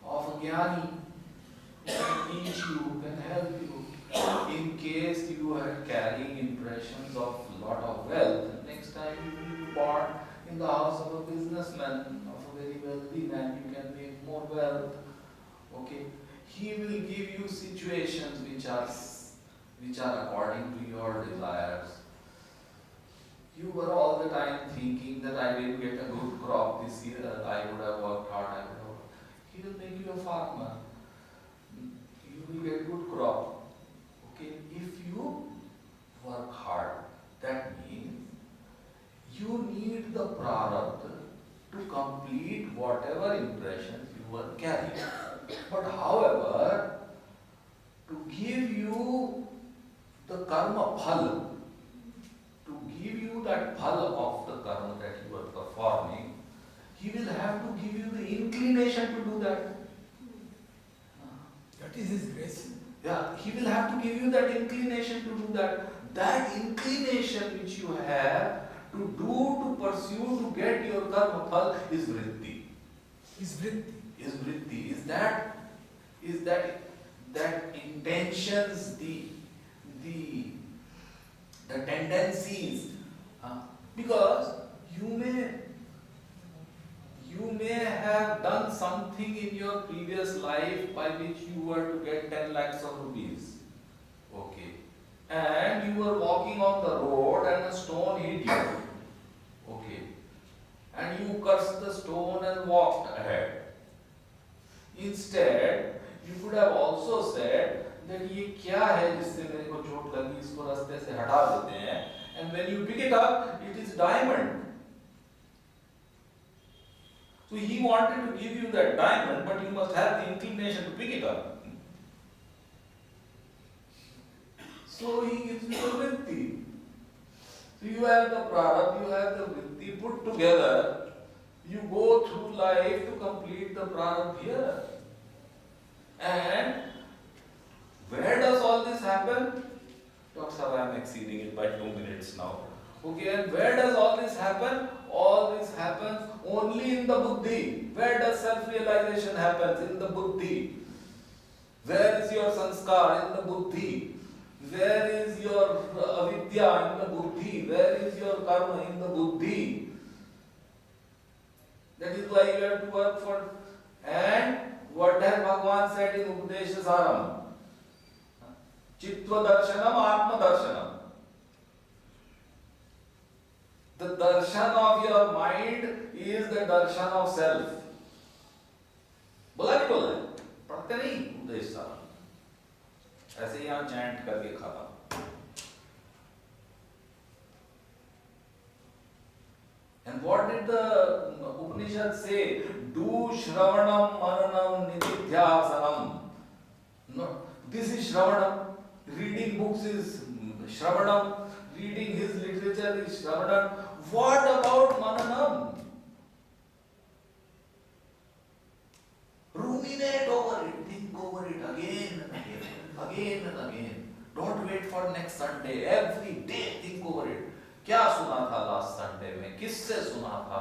of a jnani, who can teach you, who can help you. In case you are carrying impressions of a lot of wealth, next time you will be born in the house of a businessman, of a very wealthy man, you can make more wealth. Okay? He will give you situations which are according to your desires. You were all the time thinking that I didn't get a good crop this year, I would have worked hard, He will make you a farmer. You will get good crop. Okay? If you work hard, that means you need the prarabdha to complete whatever impressions you were carrying. But however, to give you the karma phal, to give you that phal of the karma that you are performing, He will have to give you the inclination to do that. That is His grace. Yeah, He will have to give you that inclination to do that. That inclination which you have to do, to pursue, to get your karma phal is vritti. His vritti. Is vritti. Is that intentions, the tendencies. Because you may have done something in your previous life by which you were to get 10 lakhs of rupees. Okay. And you were walking on the road and a stone hit you. Okay. And you cursed the stone and walked ahead. Instead, you could have also said that ये क्या है जिससे मेरे को चोट लगी, इसको रास्ते से हटा देते हैं. And when you pick it up, it is diamond. So He wanted to give you that diamond, but you must have the inclination to pick it up. So He gives you the vritti. So you have the prarabdha, you have the vritti put together. You go through life to complete the prarabdha here. And where does all this happen? Dr. Sir, I am exceeding it by 2 minutes now. Okay, and where does all this happen? All this happens only in the buddhi. Where does self-realization happen? In the buddhi. Where is your sanskar? In the buddhi. Where is your avidya? In the buddhi. Where is your karma? In the buddhi. That is why you have to work for. And what has Bhagavan said in Upadesha Saram? Chittva darshanam, atma darshanam. The darshan of your mind is the darshan of self. बोला नहीं बोला है? पढ़ते नहीं उपदेश सारा ऐसे ही यहाँ चैंट करके खाता. And what did the Upanishad say? Do Shravanam, Mananam, Nididhyasanam. No, this is Shravanam. Reading books is Shravanam. Reading his literature is Shravanam. What about Mananam? Ruminate over it, think over it again and again, again and again. Don't wait for next Sunday. Every day think over it. क्या सुना था last Sunday में, किससे सुना था,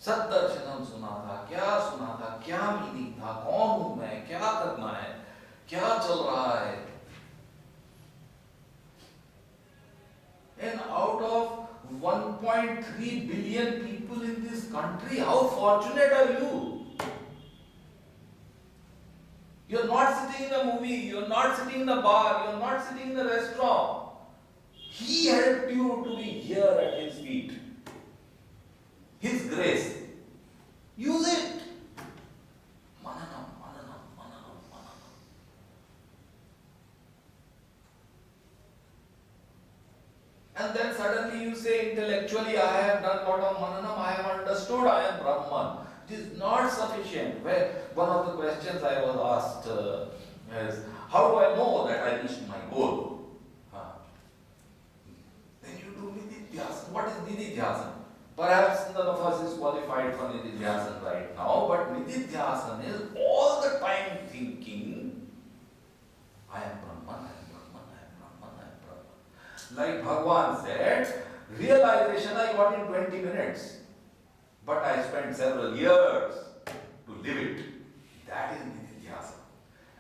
सद्दर्शनम सुना था, क्या सुना था, क्या मीनिंग था, कौन हूं मैं, क्या करना है, क्या चल रहा है. And out of 1.3 billion people in this country, how fortunate are you? You're not sitting in a movie, you're not sitting in a bar, you're not sitting in a restaurant. He helped you to be here at His feet. His grace. Use it. Mananam, mananam, mananam, mananam. And then suddenly you say intellectually, I have done lot of mananam, I have understood, I am Brahman. It is not sufficient. One of the questions I was asked is, how do I know that I reached my goal? What is Nididhyasan? Perhaps none of us is qualified for Nididhyasan right now, but Nididhyasan is all the time thinking, I am Brahman, I am Brahman, I am Brahman, I am Brahman. Like Bhagavan said, realization I got in 20 minutes, but I spent several years to live it. That is Nididhyasan.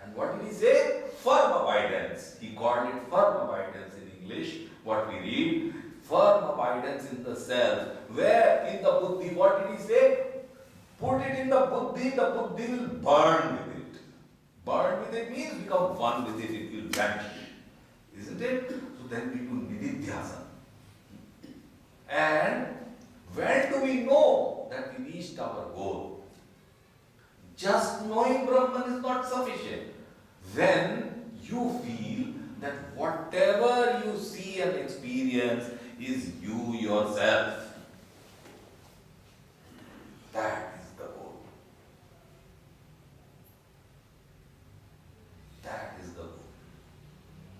And what did he say? Firm abidance. He called it firm abidance in English. What we read, firm abidance in the self. Where? In the buddhi. What did he say? Put it in the buddhi will burn with it. Burn with it means become one with it, it will vanish. Isn't it? So then we do nididhyasana. And when do we know that we reached our goal? Just knowing Brahman is not sufficient. When you feel that whatever you see and experience is you yourself. That is the goal. That is the goal.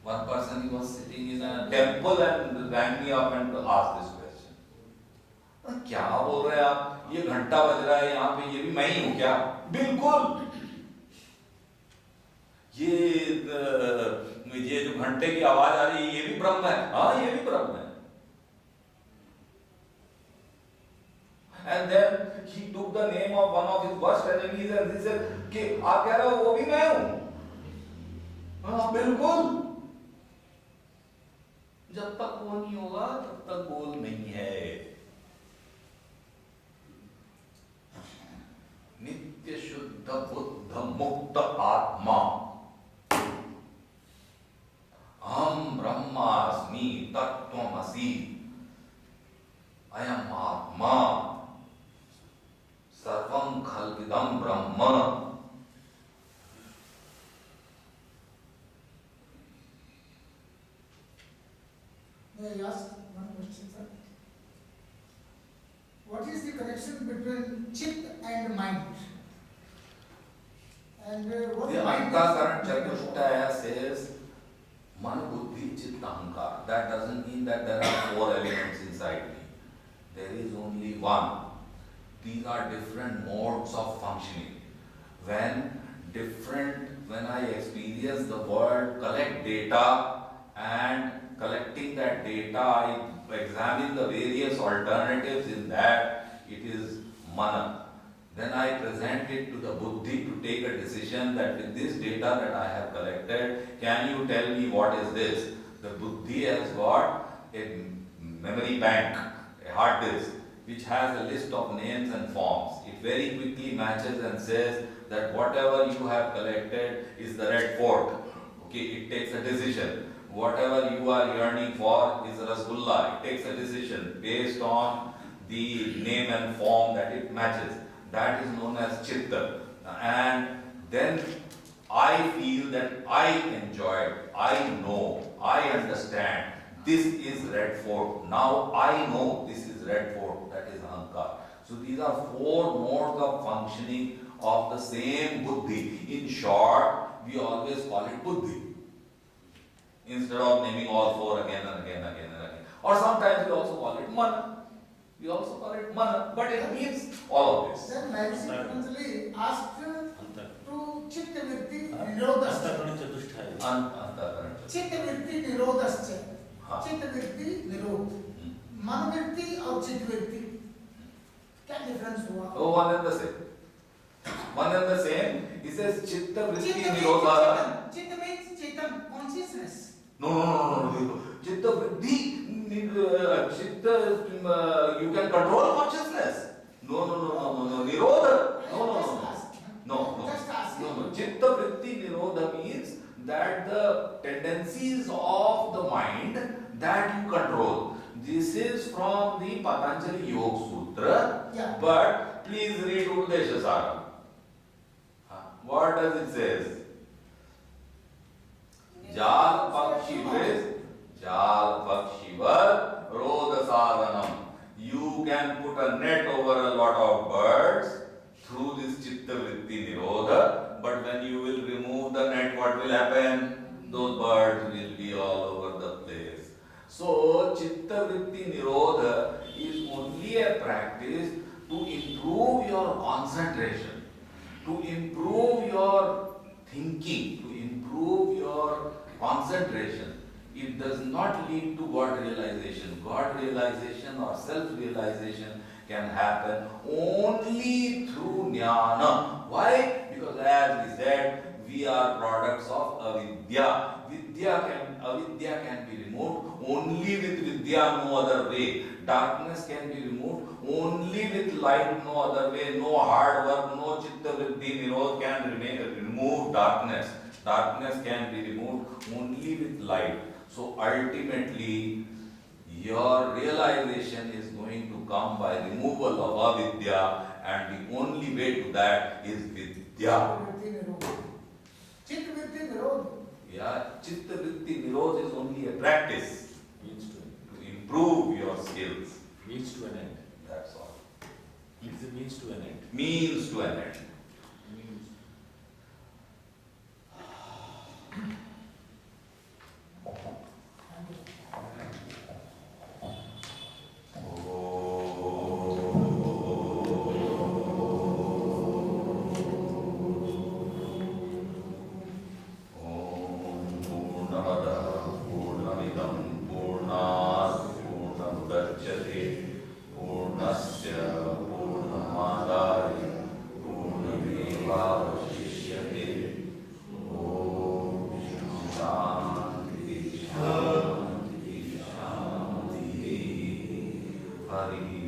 One person, he was sitting in a temple and rang me up and asked this question. क्या बोल रहे हैं आप? ये घंटा बज रहा है यहाँ पे, ये भी मैं ही हूँ क्या? बिल्कुल. ये जो घंटे की आवाज आ रही है, ये भी ब्रह्म है. हाँ, ये भी ब्रह्म है. And then he took the name of one of his worst enemies and he said कि आप कह रहे हो वो भी मैं हूं. हाँ, बिल्कुल. जब तक वो नहीं होगा तब तक गोल नहीं है. नित्य शुद्ध बुद्ध मुक्त आत्मा. अहम ब्रह्मास्मि तत्त्वमसि. अयम आत्मा सर्वं खल्विदं ब्रह्म. May I ask one question, sir? What is the connection between chit and mind? And what the mind Antakaran Chatushtaya says Man Buddhi Chitta Ahankara. That doesn't mean that there are 4 elements inside me. There is only one. these are different modes of functioning. When I experience the word collect data, and collecting that data, I examine the various alternatives in that, it is mana. Then I present it to the buddhi to take a decision that with this data that I have collected, can you tell me what is this? The buddhi has got a memory bank, a hard disk, which has a list of names and forms. It very quickly matches and says that whatever you have collected is the red fort. Okay, it takes a decision. Whatever you are yearning for is a rasgulla. It takes a decision based on the name and form that it matches. That is known as chitta. And then I feel that I enjoyed, I know, I understand. This is red fort. Now I know this is red fort. That is ahankar. So these are four modes of functioning of the same buddhi. In short, we always call it buddhi, instead of naming all four again and again and again and again. Or sometimes we also call it mana. We also call it mana, but it means all of this. Then Maharishi Patanjali asked to chitta vritti Antakaran nirodhascha. chatushthayi. Antakaran. चित्त वृत्ति निरोधश्च, चित्त वृत्ति निरोध, मन वृत्ति और चित्त वृत्ति क्या डिफरेंस हुआ? Oh, one and the same. One and the same. He says chitta vritti चित्त nirodha. means Chetan, consciousness. No. Chitta vritti, chitta, you can control consciousness. No. Nirodha. No. Just ask. No. Chitta vritti nirodha means that the tendencies of the mind that you control. This is from the Patanjali Yoga Sutra. Yeah. But please read Udesha Sara. What does it say? Jal Pakshivat Rodha Saranam. You can put a net over a lot of birds through this Chitta Vritti Nirodha, but when you will remove the net, what will happen? Those birds will be all over the place. So, Chitta Vritti Nirodha is only a practice to improve your concentration, to improve your thinking, to improve your concentration. It does not lead to God realization. God realization or self-realization can happen only through jnana. Why? Because as we said, we are products of avidya. Avidya can be removed only with vidya, no other way. Darkness can be removed only with light, no other way. No hard work, no chitta vritti nirodha can remove darkness. Darkness can be removed only with light. So ultimately, your realization is going to come by removal of avidya, and the only way to that is vidya. चित्त वृत्ति निरोध. Yeah, chitta vritti nirodha is only a practice Means to improve your skills. to an end. That's all. It's a means to an end. Means to an end. Hari